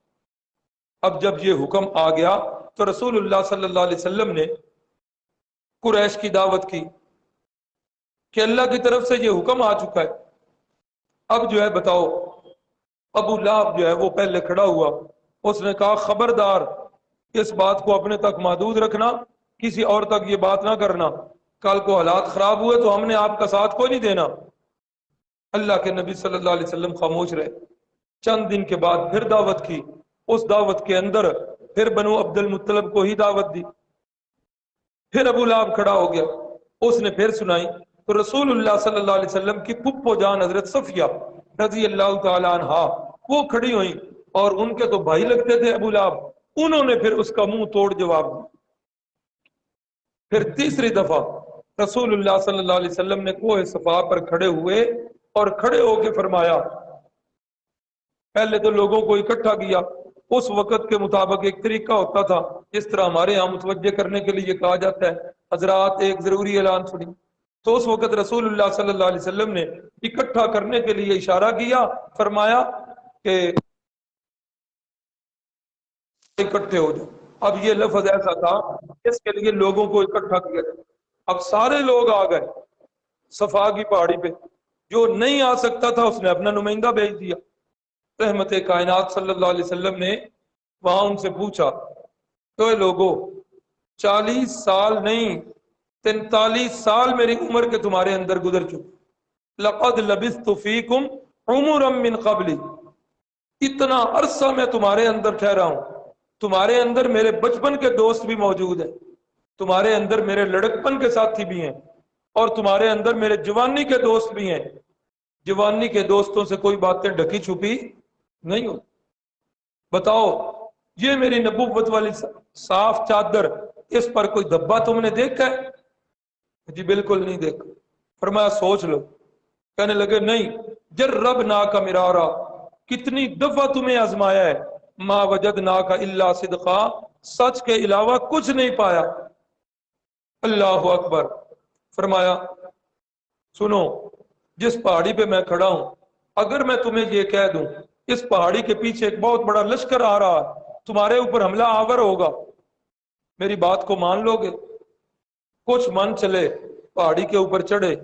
اب جب یہ حکم آ گیا تو رسول اللہ صلی اللہ علیہ وسلم نے قریش کی دعوت کی کہ اللہ کی طرف سے یہ حکم آ چکا ہے، اب جو ہے بتاؤ۔ ابو لہب جو ہے وہ پہلے کھڑا ہوا، اس نے کہا خبردار اس بات کو اپنے تک محدود رکھنا، کسی اور تک یہ بات نہ کرنا، کل کو حالات خراب ہوئے تو ہم نے آپ کا ساتھ کوئی نہیں دینا۔ اللہ کے نبی صلی اللہ علیہ وسلم خاموش رہے۔ چند دن کے بعد پھر دعوت کی، اس دعوت کے اندر پھر بنو عبد المطلب کو ہی دعوت دی، پھر ابو لہب کھڑا ہو گیا، اس نے پھر سنائی تو رسول اللہ صلی اللہ علیہ وسلم کی پھپھو جان حضرت صفیہ رضی اللہ تعالی عنہا وہ کھڑی ہوئیں، اور ان کے تو بھائی لگتے تھے ابو لہب، انہوں نے پھر اس کا منہ توڑ جواب دیا۔ پھر تیسری دفعہ رسول اللہ صلی اللہ علیہ وسلم نے کوہ صفا پر کھڑے ہوئے اور کھڑے ہو کے فرمایا، پہلے تو لوگوں کو اکٹھا کیا، اس وقت کے مطابق ایک طریقہ ہوتا تھا، اس طرح ہمارے یہاں متوجہ کرنے کے لیے کہا جاتا ہے حضرات ایک ضروری اعلان سنی، تو اس وقت رسول اللہ صلی اللہ علیہ وسلم نے اکٹھا کرنے کے لیے اشارہ کیا، فرمایا کہ اکٹھے ہو جاؤ۔ اب یہ لفظ ایسا تھا اس کے لیے لوگوں کو اکٹھا کیا جائے۔ اب سارے لوگ آ گئے صفا کی پہاڑی پہ، جو نہیں آ سکتا تھا اس نے اپنا نمائندہ بھیج دیا۔ رحمت کائنات صلی اللہ علیہ وسلم نے وہاں ان سے پوچھا تو اے لوگو 40 سال نہیں 43 سال میری عمر کے تمہارے اندر گزر چکے، لقد لبثت فیکم عمرا من قبلی، اتنا عرصہ میں تمہارے اندر ٹھہرا ہوں، تمہارے اندر میرے بچپن کے دوست بھی موجود ہیں، تمہارے اندر میرے لڑکپن کے ساتھی بھی ہیں، اور تمہارے اندر میرے جوانی کے دوست بھی ہیں۔ جوانی کے دوستوں سے کوئی باتیں ڈھکی چھپی نہیں ہوتی۔ بتاؤ یہ میری نبوت والی صاف چادر، اس پر کوئی دھبا تم نے دیکھا ہے؟ جی بالکل نہیں دیکھا۔ فرمایا سوچ لو۔ کہنے لگے نہیں، جربناک مرارا، کتنی دفعہ تمہیں آزمایا ہے، ما وجدناک الا صدقا، سچ کے علاوہ کچھ نہیں پایا۔ اللہ اکبر۔ فرمایا سنو، جس پہاڑی پہ میں کھڑا ہوں، اگر میں تمہیں یہ کہہ دوں اس پہاڑی کے پیچھے ایک بہت بڑا لشکر آ رہا ہے، تمہارے اوپر حملہ آور ہوگا، میری بات کو مان لو گے؟ کچھ من چلے، پہاڑی کے اوپر چڑھے،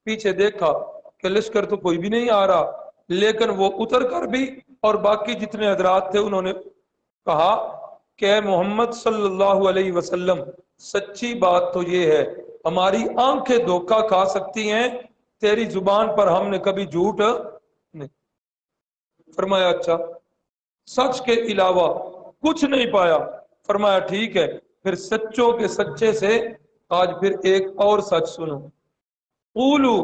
پیچھے دیکھا کہ لشکر تو کوئی بھی نہیں آ رہا، لیکن وہ اتر کر بھی اور باقی جتنے حضرات تھے انہوں نے کہا کہ اے محمد صلی اللہ علیہ وسلم، سچی بات تو یہ ہے ہماری آنکھیں دھوکہ کھا سکتی ہیں تیری زبان پر ہم نے کبھی جھوٹ نہیں۔ فرمایا اچھا، سچ کے علاوہ کچھ نہیں پایا؟ فرمایا ٹھیک ہے، پھر سچوں کے سچے سے آج پھر ایک اور سچ سنو، قولو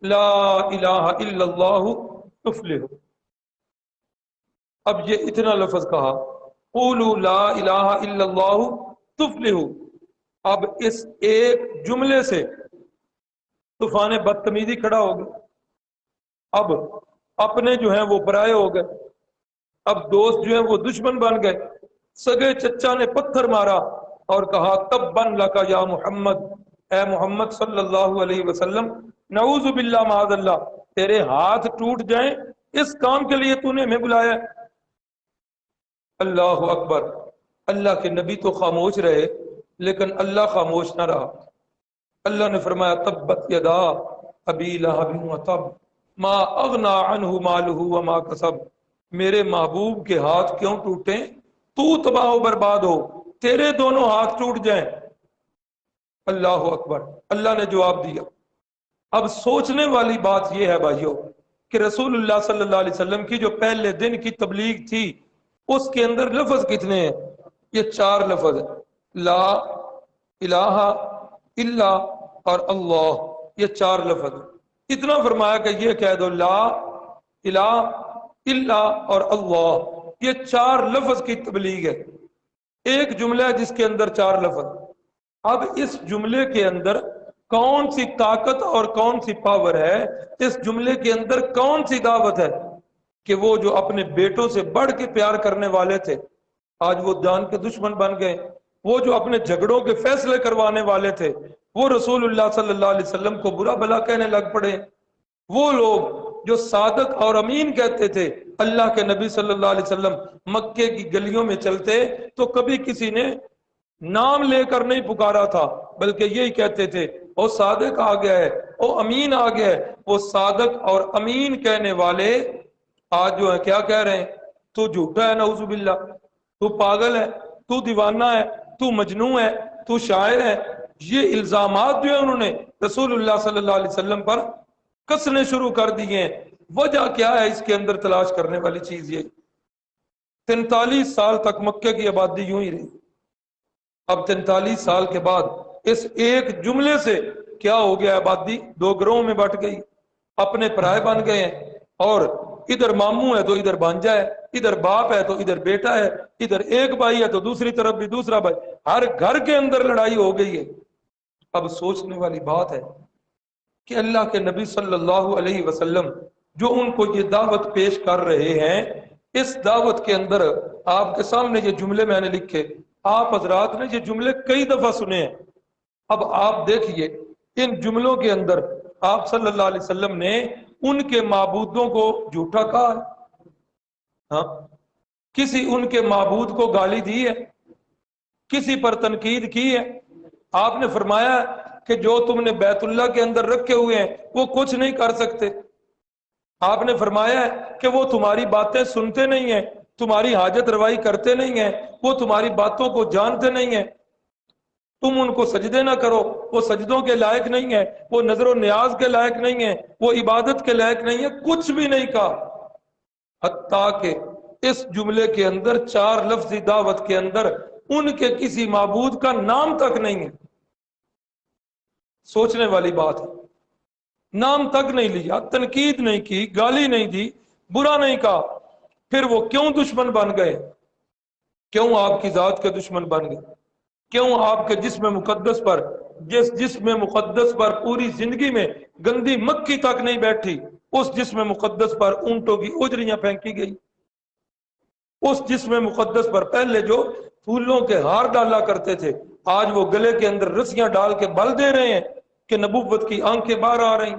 لا الہ الا اللہ تفلح۔ اب یہ اتنا لفظ کہا، قولو لا الہ الا اللہ تفلح، اب اس ایک جملے سے طوفان بدتمیزی کھڑا ہو گیا۔ اب اپنے جو ہیں وہ پرائے ہو گئے، اب دوست جو ہیں وہ دشمن بن گئے۔ سگے چچا نے پتھر مارا اور کہا تبن لک یا محمد، اے محمد صلی اللہ علیہ وسلم، نعوذ باللہ معاذ اللہ، تیرے ہاتھ ٹوٹ جائیں، اس کام کے لیے تو نے ہمیں بلایا ہے۔ اللہ اکبر۔ اللہ کے نبی تو خاموش رہے لیکن اللہ خاموش نہ رہا۔ اللہ نے فرمایا تبت یدا ابی لہب وتب ما اغنا عنہ مالہ وما کسب، میرے محبوب کے ہاتھ کیوں ٹوٹیں، تو تباہ و برباد ہو، تیرے دونوں ہاتھ ٹوٹ جائیں۔ اللہ اکبر۔ اللہ نے جواب دیا۔ اب سوچنے والی بات یہ ہے بھائیو کہ رسول اللہ صلی اللہ علیہ وسلم کی جو پہلے دن کی تبلیغ تھی اس کے اندر لفظ کتنے ہیں؟ یہ 4 لفظ ہیں، لا الہ الا اور اللہ، یہ 4 لفظ ہیں۔ اتنا فرمایا کہ یہ کہہ دو لا الہ الا اور اللہ، یہ 4 لفظ کی تبلیغ ہے۔ ایک جملہ ہے جس کے اندر 4 لفظ۔ اب اس جملے کے اندر کون سی طاقت اور کون سی پاور ہے، اس جملے کے اندر کون سی دعوت ہے کہ وہ جو اپنے بیٹوں سے بڑھ کے پیار کرنے والے تھے آج وہ جان کے دشمن بن گئے، وہ جو اپنے جھگڑوں کے فیصلے کروانے والے تھے وہ رسول اللہ صلی اللہ علیہ وسلم کو برا بھلا کہنے لگ پڑے، وہ لوگ جو صادق اور امین کہتے تھے اللہ کے نبی صلی اللہ علیہ وسلم مکے کی گلیوں میں چلتے تو کبھی کسی نے نام لے کر نہیں پکارا تھا بلکہ یہی کہتے تھے وہ صادق آ گیا ہے، وہ امین آ گیا ہے۔ وہ صادق اور امین کہنے والے آج جو ہے کیا کہہ رہے ہیں، تو جھوٹا ہے نعوذ باللہ، تو پاگل ہے، تو دیوانہ ہے، تو مجنون ہے، تو شاعر ہے۔ یہ الزامات جو ہیں انہوں نے رسول اللہ صلی اللہ علیہ وسلم پر کسنے شروع کر دیے ہیں۔ وجہ کیا ہے اس کے اندر تلاش کرنے والی چیز یہ 43 سال تک مکے کی آبادی یوں ہی رہی۔ اب 43 سال کے بعد اس ایک جملے سے کیا ہو گیا، آبادی 2 گروہوں میں بٹ گئی، اپنے پرائے بن گئے ہیں، اور ادھر ماموں ہے تو ادھر بھانجا ہے، ادھر باپ ہے تو ادھر بیٹا ہے، ادھر ایک بھائی ہے تو دوسری طرف بھی دوسرا بھائی، ہر گھر کے اندر لڑائی ہو گئی ہے۔ اب سوچنے والی بات ہے کہ اللہ کے نبی صلی اللہ علیہ وسلم جو ان کو یہ دعوت پیش کر رہے ہیں، اس دعوت کے اندر آپ کے سامنے یہ جملے میں نے لکھے، آپ حضرات نے یہ جملے کئی دفعہ سنے ہیں۔ اب آپ دیکھیے ان جملوں کے اندر آپ صلی اللہ علیہ وسلم نے ان کے معبودوں کو جھوٹا کہا ہے؟ ہاں، کسی ان کے معبود کو گالی دی ہے؟ کسی پر تنقید کی ہے؟ آپ نے فرمایا کہ جو تم نے بیت اللہ کے اندر رکھے ہوئے ہیں وہ کچھ نہیں کر سکتے۔ آپ نے فرمایا کہ وہ تمہاری باتیں سنتے نہیں ہیں، تمہاری حاجت روائی کرتے نہیں ہیں، وہ تمہاری باتوں کو جانتے نہیں ہیں، تم ان کو سجدے نہ کرو، وہ سجدوں کے لائق نہیں ہے، وہ نظر و نیاز کے لائق نہیں ہے، وہ عبادت کے لائق نہیں ہے، کچھ بھی نہیں کہا۔ حتیٰ کہ اس جملے کے اندر 4 لفظی دعوت کے اندر ان کے کسی معبود کا نام تک نہیں ہے۔ سوچنے والی بات ہے، نام تک نہیں لیا، تنقید نہیں کی، گالی نہیں دی، برا نہیں کہا، پھر وہ کیوں دشمن بن گئے؟ کیوں آپ کی ذات کے دشمن بن گئے؟ کیوں آپ کے جسم مقدس پر، جس جسم مقدس پر پوری زندگی میں گندی مکھی تک نہیں بیٹھی، اس جسم مقدس پر اونٹوں کی اجریاں پھینکی گئی، اس جسم مقدس پر پہلے جو پھولوں کے ہار ڈالا کرتے تھے آج وہ گلے کے اندر رسیاں ڈال کے بل دے رہے ہیں کہ نبوت کی آنکھیں باہر آ رہی،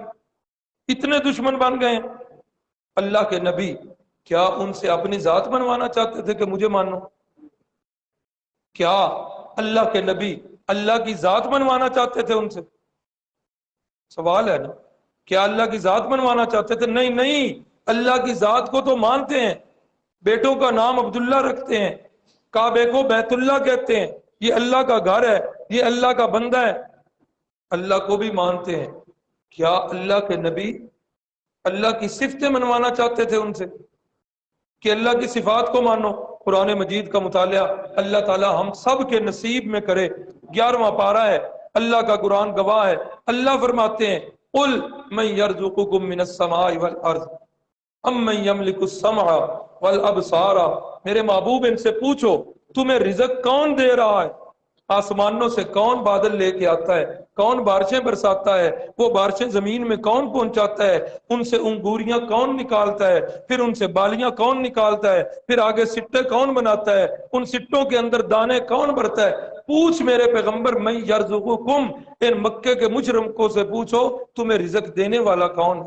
اتنے دشمن بن گئے ہیں۔ اللہ کے نبی کیا ان سے اپنی ذات بنوانا چاہتے تھے کہ مجھے مانو؟ کیا اللہ کے نبی اللہ کی ذات بنوانا چاہتے تھے ان سے؟ سوال ہے نا، کیا اللہ کی ذات بنوانا چاہتے تھے؟ نہیں نہیں، اللہ کی ذات کو تو مانتے ہیں، بیٹوں کا نام عبداللہ رکھتے ہیں، کعبے کو بیت اللہ کہتے ہیں، یہ اللہ کا گھر ہے، یہ اللہ کا بندہ ہے، اللہ کو بھی مانتے ہیں۔ کیا اللہ کے نبی اللہ کی صفتیں منوانا چاہتے تھے ان سے کہ اللہ کی صفات کو مانو؟ قرآن مجید کا مطالعہ اللہ تعالی ہم سب کے نصیب میں کرے۔ 11واں پارہ ہے، اللہ کا قرآن گواہ ہے۔ اللہ فرماتے ہیں قل من یرزقکم من السماء والارض امن یملک السمع والابصار، میرے محبوب ان سے پوچھو تمہیں رزق کون دے رہا ہے؟ آسمانوں سے کون بادل لے کے آتا ہے؟ کون بارشیں برساتا ہے؟ وہ بارشیں زمین میں کون پہنچاتا ہے؟ ان سے انگوریاں کون نکالتا ہے؟ پھر ان سے بالیاں کون نکالتا ہے؟ پھر آگے سٹے کون بناتا ہے؟ ان سٹوں کے اندر دانے کون بھرتا ہے؟ پوچھ میرے پیغمبر من یرزقکم، ان مکے کے مشرکوں سے پوچھو تمہیں رزق دینے والا کون ہے؟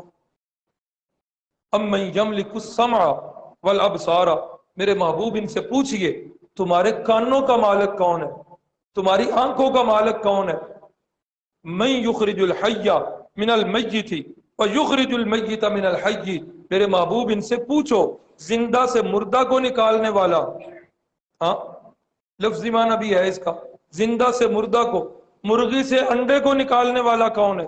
امن یملک السمع والابصار، میرے محبوب ان سے پوچھئے تمہارے کانوں کا مالک کون ہے؟ تمہاری آنکھوں کا مالک کون ہے؟ من یخرج الحی من المیت ویخرج المیت من الحی، میرے محبوب ان سے پوچھو زندہ سے مردہ کو نکالنے والا، ہاں لفظی معنی بھی ہے اس کا، زندہ سے مردہ کو، مرغی سے انڈے کو نکالنے والا کون ہے؟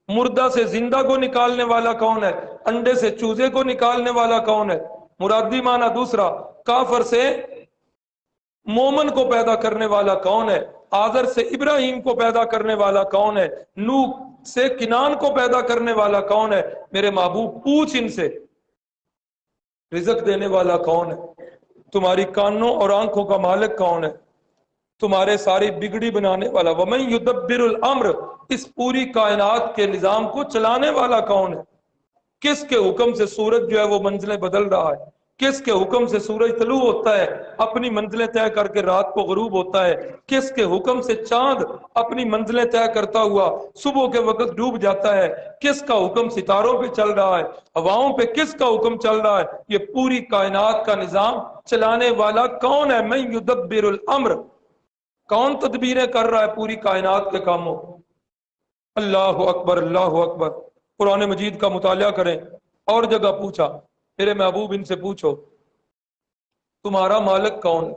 مردہ سے زندہ کو نکالنے والا کون ہے؟ انڈے سے چوزے کو نکالنے والا کون ہے؟ مرادی معنی دوسرا، کافر سے مومن کو پیدا کرنے والا کون ہے؟ آذر سے ابراہیم کو پیدا کرنے والا کون ہے؟ نوح سے کنان کو پیدا کرنے والا کون ہے؟ میرے محبوب پوچھ ان سے رزق دینے والا کون ہے؟ تمہاری کانوں اور آنکھوں کا مالک کون ہے؟ تمہارے ساری بگڑی بنانے والا، وَمَن يُدَبِّرُ الْأَمْرِ، اس پوری کائنات کے نظام کو چلانے والا کون ہے؟ کس کے حکم سے سورج جو ہے وہ منزلیں بدل رہا ہے؟ کس کے حکم سے سورج طلوع ہوتا ہے اپنی منزلیں طے کر کے رات کو غروب ہوتا ہے؟ کس کے حکم سے چاند اپنی منزلیں طے کرتا ہوا صبح کے وقت ڈوب جاتا ہے؟ کس کا حکم ستاروں پہ چل رہا ہے؟ ہواؤں پہ کس کا حکم چل رہا ہے؟ یہ پوری کائنات کا نظام چلانے والا کون ہے؟ من یدبر الامر، کون تدبیریں کر رہا ہے پوری کائنات کے کاموں؟ اللہ اکبر، اللہ اکبر۔ قرآن مجید کا مطالعہ کریں۔ اور جگہ پوچھا میرے محبوب ان سے پوچھو تمہارا مالک کون ہے؟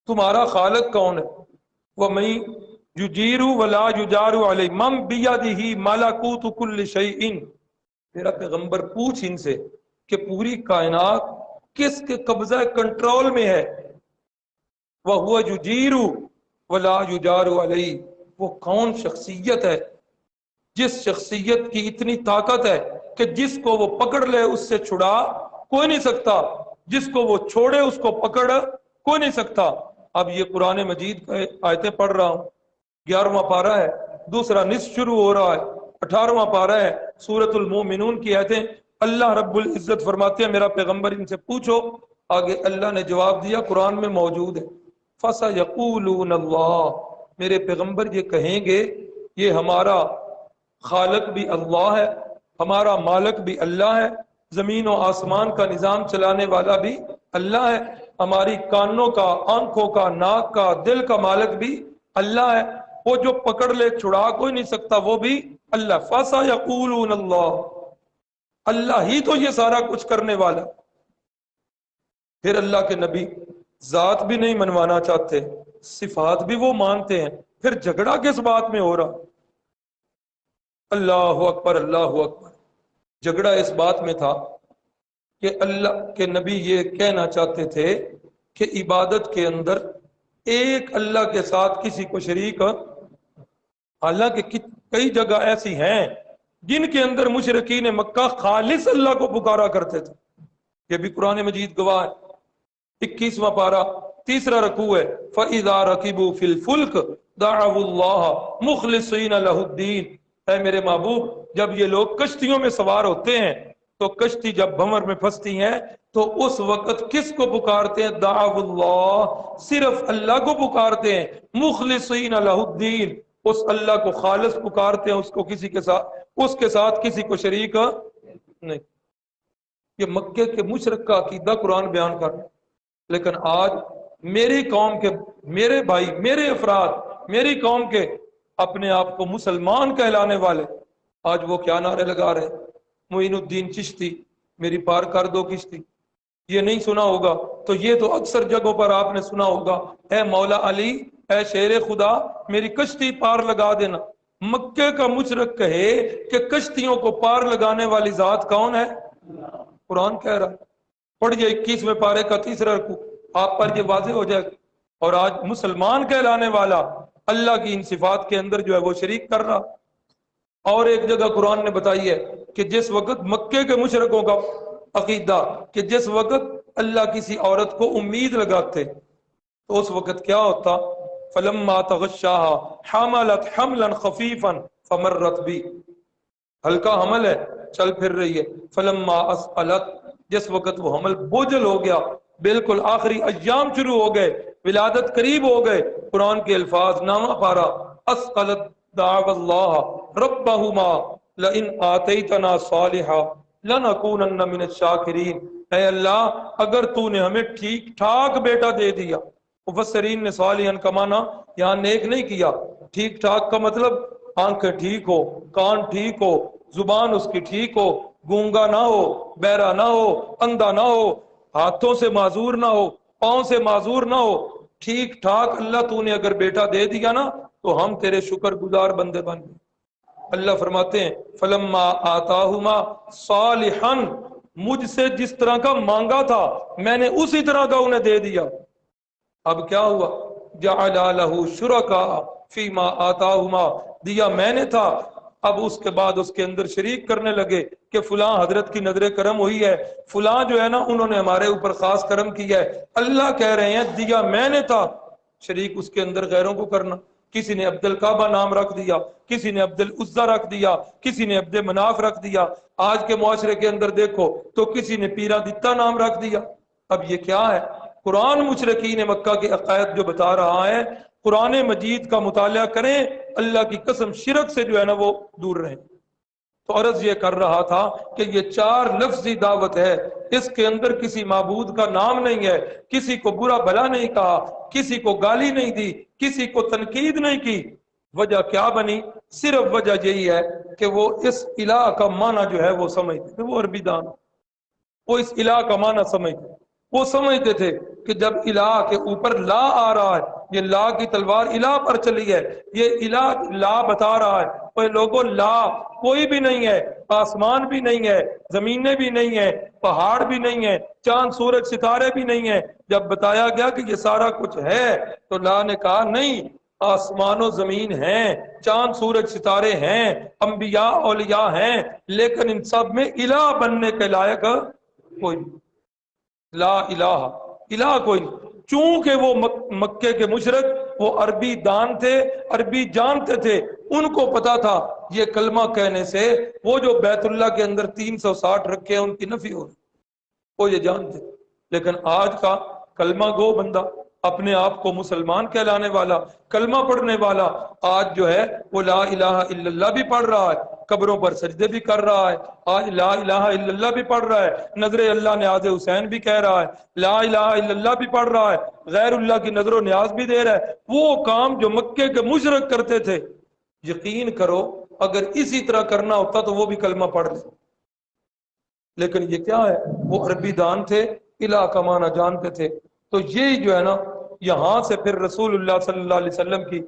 تمہارا خالق کون ہے؟ وَمَن یجیر ولا یجار علیہ من بیدہ ملکوت کل شیء، میرا پیغمبر پوچھ ان سے کہ پوری کائنات کس کے قبضہ کنٹرول میں ہے؟ وَهُوَ يُجِيرُ وَلَا يُجَارُ عَلَيْهِ، وہ کون شخصیت ہے جس شخصیت کی اتنی طاقت ہے کہ جس کو وہ پکڑ لے اس سے چھڑا کوئی نہیں سکتا، جس کو وہ چھوڑے اس کو پکڑ کوئی نہیں سکتا۔ اب یہ قرآن مجید کا آیتیں پڑھ رہا ہوں، 11واں پارہ ہے، دوسرا نصف شروع ہو رہا ہے، 18واں پارہ ہے، سورۃ المومنون کی آیتیں۔ اللہ رب العزت فرماتے ہیں میرا پیغمبر ان سے پوچھو، آگے اللہ نے جواب دیا قرآن میں موجود ہے، فَسَيَقُولُونَ اللَّهُ، میرے پیغمبر یہ کہیں گے یہ ہمارا خالق بھی اللہ ہے، ہمارا مالک بھی اللہ ہے، زمین و آسمان کا نظام چلانے والا بھی اللہ ہے، ہماری کانوں کا، آنکھوں کا، ناک کا، دل کا مالک بھی اللہ ہے، وہ جو پکڑ لے چھڑا کوئی نہیں سکتا وہ بھی اللہ۔ فَسَيَقُولُونَ اللَّهُ، اللہ ہی تو یہ سارا کچھ کرنے والا۔ پھر اللہ کے نبی ذات بھی نہیں منوانا چاہتے، صفات بھی وہ مانتے ہیں، پھر جھگڑا کس بات میں ہو رہا؟ اللہ اکبر، اللہ اکبر۔ جھگڑا اس بات میں تھا کہ اللہ کے نبی یہ کہنا چاہتے تھے کہ عبادت کے اندر ایک اللہ کے ساتھ کسی کو شریک، حالانکہ کئی جگہ ایسی ہیں جن کے اندر مشرکین مکہ خالص اللہ کو پکارا کرتے تھے، یہ بھی قرآن مجید گواہ ہے۔ 21واں پارہ، تیسرا رکوع ہے، فَإِذَا رَكِبُوا فِي الْفُلْكِ دَعَوُا اللَّهَ مُخْلِصِينَ لَهُ الدِّينَ، اے میرے محبوب جب یہ لوگ کشتیوں میں سوار ہوتے ہیں تو کشتی جب بھنور میں پھنستی ہیں تو اس وقت کس کو پکارتے ہیں؟ دعوا اللہ، صرف اللہ کو پکارتے ہیں، مخلصین لہ الدین، اس اللہ کو خالص پکارتے ہیں، اس کو کسی کے ساتھ، اس کے ساتھ کسی کو شریک نہیں۔ یہ مکے کے مشرک کا عقیدہ قرآن بیان کر رہا ہے، لیکن آج میری قوم کے، میرے بھائی، میرے افراد، میری قوم کے اپنے آپ کو مسلمان کہلانے والے آج وہ کیا نعرے لگا رہے ہیں؟ معین الدین چشتی میری پار کر دو کشتی، یہ نہیں سنا ہوگا تو یہ تو اکثر جگہوں پر آپ نے سنا ہوگا، اے مولا علی، اے شیر خدا میری کشتی پار لگا دینا۔ مکے کا مشرک کہے کہ کشتیوں کو پار لگانے والی ذات کون ہے؟ قرآن کہہ رہا ہے۔ پڑھیے 21ویں پارے کا 3 رکوع، آپ پر یہ واضح ہو جائے گا۔ اور آج مسلمان کہلانے والا اللہ کی ان صفات کے اندر جو ہے وہ شریک کر رہا۔ اور ایک جگہ قرآن نے بتائی ہے کہ جس وقت مکے کے مشرکوں کا عقیدہ کہ جس وقت اللہ کسی عورت کو امید لگاتے تو اس وقت کیا ہوتا؟ فلما تغشاها حملت حملا خفیفا فمرت بھی، ہلکا حمل ہے چل پھر رہی ہے، فلما اسقلت، جس وقت وہ حمل بوجھل ہو گیا، بالکل آخری ایام شروع ہو گئے، ولادت قریب ہو گئے، قرآن کے الفاظ نامہ پارا اسقلت دعوا اللہ ربہما لئن آتیتنا صالحا لنکونن من الشاکرین، اے اللہ اگر تو نے ہمیں ٹھیک ٹھاک بیٹا دے دیا۔ مفسرین نے صالحا کا معنی یہاں نیک نہیں کیا، ٹھیک ٹھاک کا مطلب آنکھیں ٹھیک ہو، کان ٹھیک ہو، زبان اس کی ٹھیک ہو، گونگا نہ ہو، بہرا نہ ہو، اندھا نہ ہو، ہاتھوں سے معذور نہ ہو، پاؤں سے معذور نہ ہو، ٹھیک ٹھاک اللہ تو نے اگر بیٹا دے دیا نا تو ہم تیرے شکر گزار بندے بن گئے۔ اللہ فرماتے ہیں فلما آتاہما صالحا، مجھ سے جس طرح کا مانگا تھا میں نے اسی طرح کا انہیں دے دیا۔ اب کیا ہوا؟ جعل لہ شرکاء فیما آتاہما، دیا میں نے تھا، اب اس کے بعد اس کے اندر شریک کرنے لگے کہ فلاں حضرت کی نظر کرم ہوئی ہے، فلاں جو ہے نا انہوں نے ہمارے اوپر خاص کرم کیا ہے۔ اللہ کہہ رہے ہیں دیا میں نے تھا، شریک اس کے اندر غیروں کو کرنا۔ کسی نے عبد الکعبہ نام رکھ دیا، کسی نے عبد العزیٰ رکھ دیا، کسی نے عبد مناف رکھ دیا، آج کے معاشرے کے اندر دیکھو تو کسی نے پیرا دتا نام رکھ دیا۔ اب یہ کیا ہے؟ قرآن مشرکین مکہ کے عقائد جو بتا رہا ہے، قرآن مجید کا مطالعہ کریں، اللہ کی قسم شرک سے جو ہے نا وہ دور رہیں۔ تو عرض یہ کر رہا تھا کہ یہ 4 لفظی دعوت ہے، اس کے اندر کسی معبود کا نام نہیں ہے، کسی کو برا بھلا نہیں کہا، کسی کو گالی نہیں دی، کسی کو تنقید نہیں کی۔ وجہ کیا بنی؟ صرف وجہ یہی ہے کہ وہ اس الہ کا معنی جو ہے وہ سمجھتے تھے، وہ عربی دان، وہ اس الہ کا معنی سمجھتے، وہ سمجھتے تھے کہ جب الہ کے اوپر لا آ رہا ہے، یہ لا کی تلوار الہ پر چلی ہے، یہ الہ لا بتا رہا ہے، وہ لوگوں لا کوئی بھی نہیں ہے، آسمان بھی نہیں ہے، زمینیں بھی نہیں ہے، پہاڑ بھی نہیں ہے، چاند سورج ستارے بھی نہیں ہے۔ جب بتایا گیا کہ یہ سارا کچھ ہے تو لا نے کہا نہیں، آسمان و زمین ہیں، چاند سورج ستارے ہیں، انبیاء اولیاء ہیں، لیکن ان سب میں الہ بننے کے لائق کوئی نہیں، لا الہ، الہ کوئی نہیں۔ چونکہ وہ مکے کے مشرک وہ عربی دان تھے، عربی جانتے تھے، ان کو پتا تھا یہ کلمہ کہنے سے وہ جو بیت اللہ کے اندر 360 رکھے ہیں ان کی نفی ہو، وہ یہ جانتے۔ لیکن آج کا کلمہ گو بندہ، اپنے آپ کو مسلمان کہلانے والا، کلمہ پڑھنے والا، آج جو ہے وہ لا الہ الا اللہ بھی پڑھ رہا ہے، قبروں پر سجدے بھی کر رہا ہے، آج لا الہ الا اللہ بھی پڑھ رہا ہے، نظر اللہ نیاز حسین بھی کہہ رہا ہے، لا الہ الا اللہ بھی پڑھ رہا ہے، غیر اللہ کی نظر و نیاز بھی دے رہا ہے۔ وہ کام جو مکے کے مشرک کرتے تھے، یقین کرو اگر اسی طرح کرنا ہوتا تو وہ بھی کلمہ پڑھ لے، لیکن یہ کیا ہے؟ وہ عربی دان تھے، الہ کا معنی جانتے تھے۔ تو یہ جو ہے نا یہاں سے پھر رسول اللہ صلی اللہ علیہ وسلم کی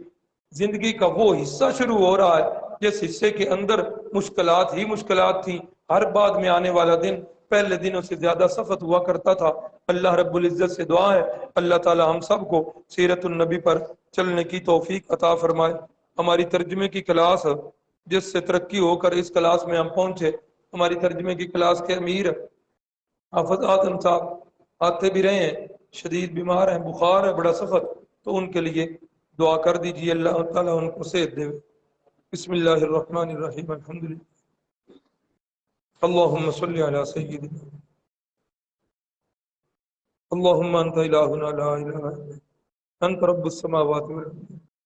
زندگی کا وہ حصہ شروع ہو رہا ہے جس حصے کے اندر مشکلات ہی مشکلات تھیں، ہر بعد میں آنے والا دن پہلے دنوں سے زیادہ سخت ہوا کرتا تھا۔ اللہ رب العزت سے دعا ہے اللہ تعالی ہم سب کو سیرت النبی پر چلنے کی توفیق عطا فرمائے۔ ہماری ترجمے کی کلاس جس سے ترقی ہو کر اس کلاس میں ہم پہنچے، ہماری ترجمے کی کلاس کے امیر حافظ آدم صاحب آتے بھی رہے ہیں، شدید بیمار ہیں، بخار ہے بڑا سخت، تو ان کے لیے دعا کر دیجیے اللہ تعالیٰ ان کو صحت دے۔ بسم اللہ الرحمن الرحیم، الحمدللہ، اللہم صلی علی سیدنا، اللہم انت الہنا لا الہ الا انت رب السماوات والارض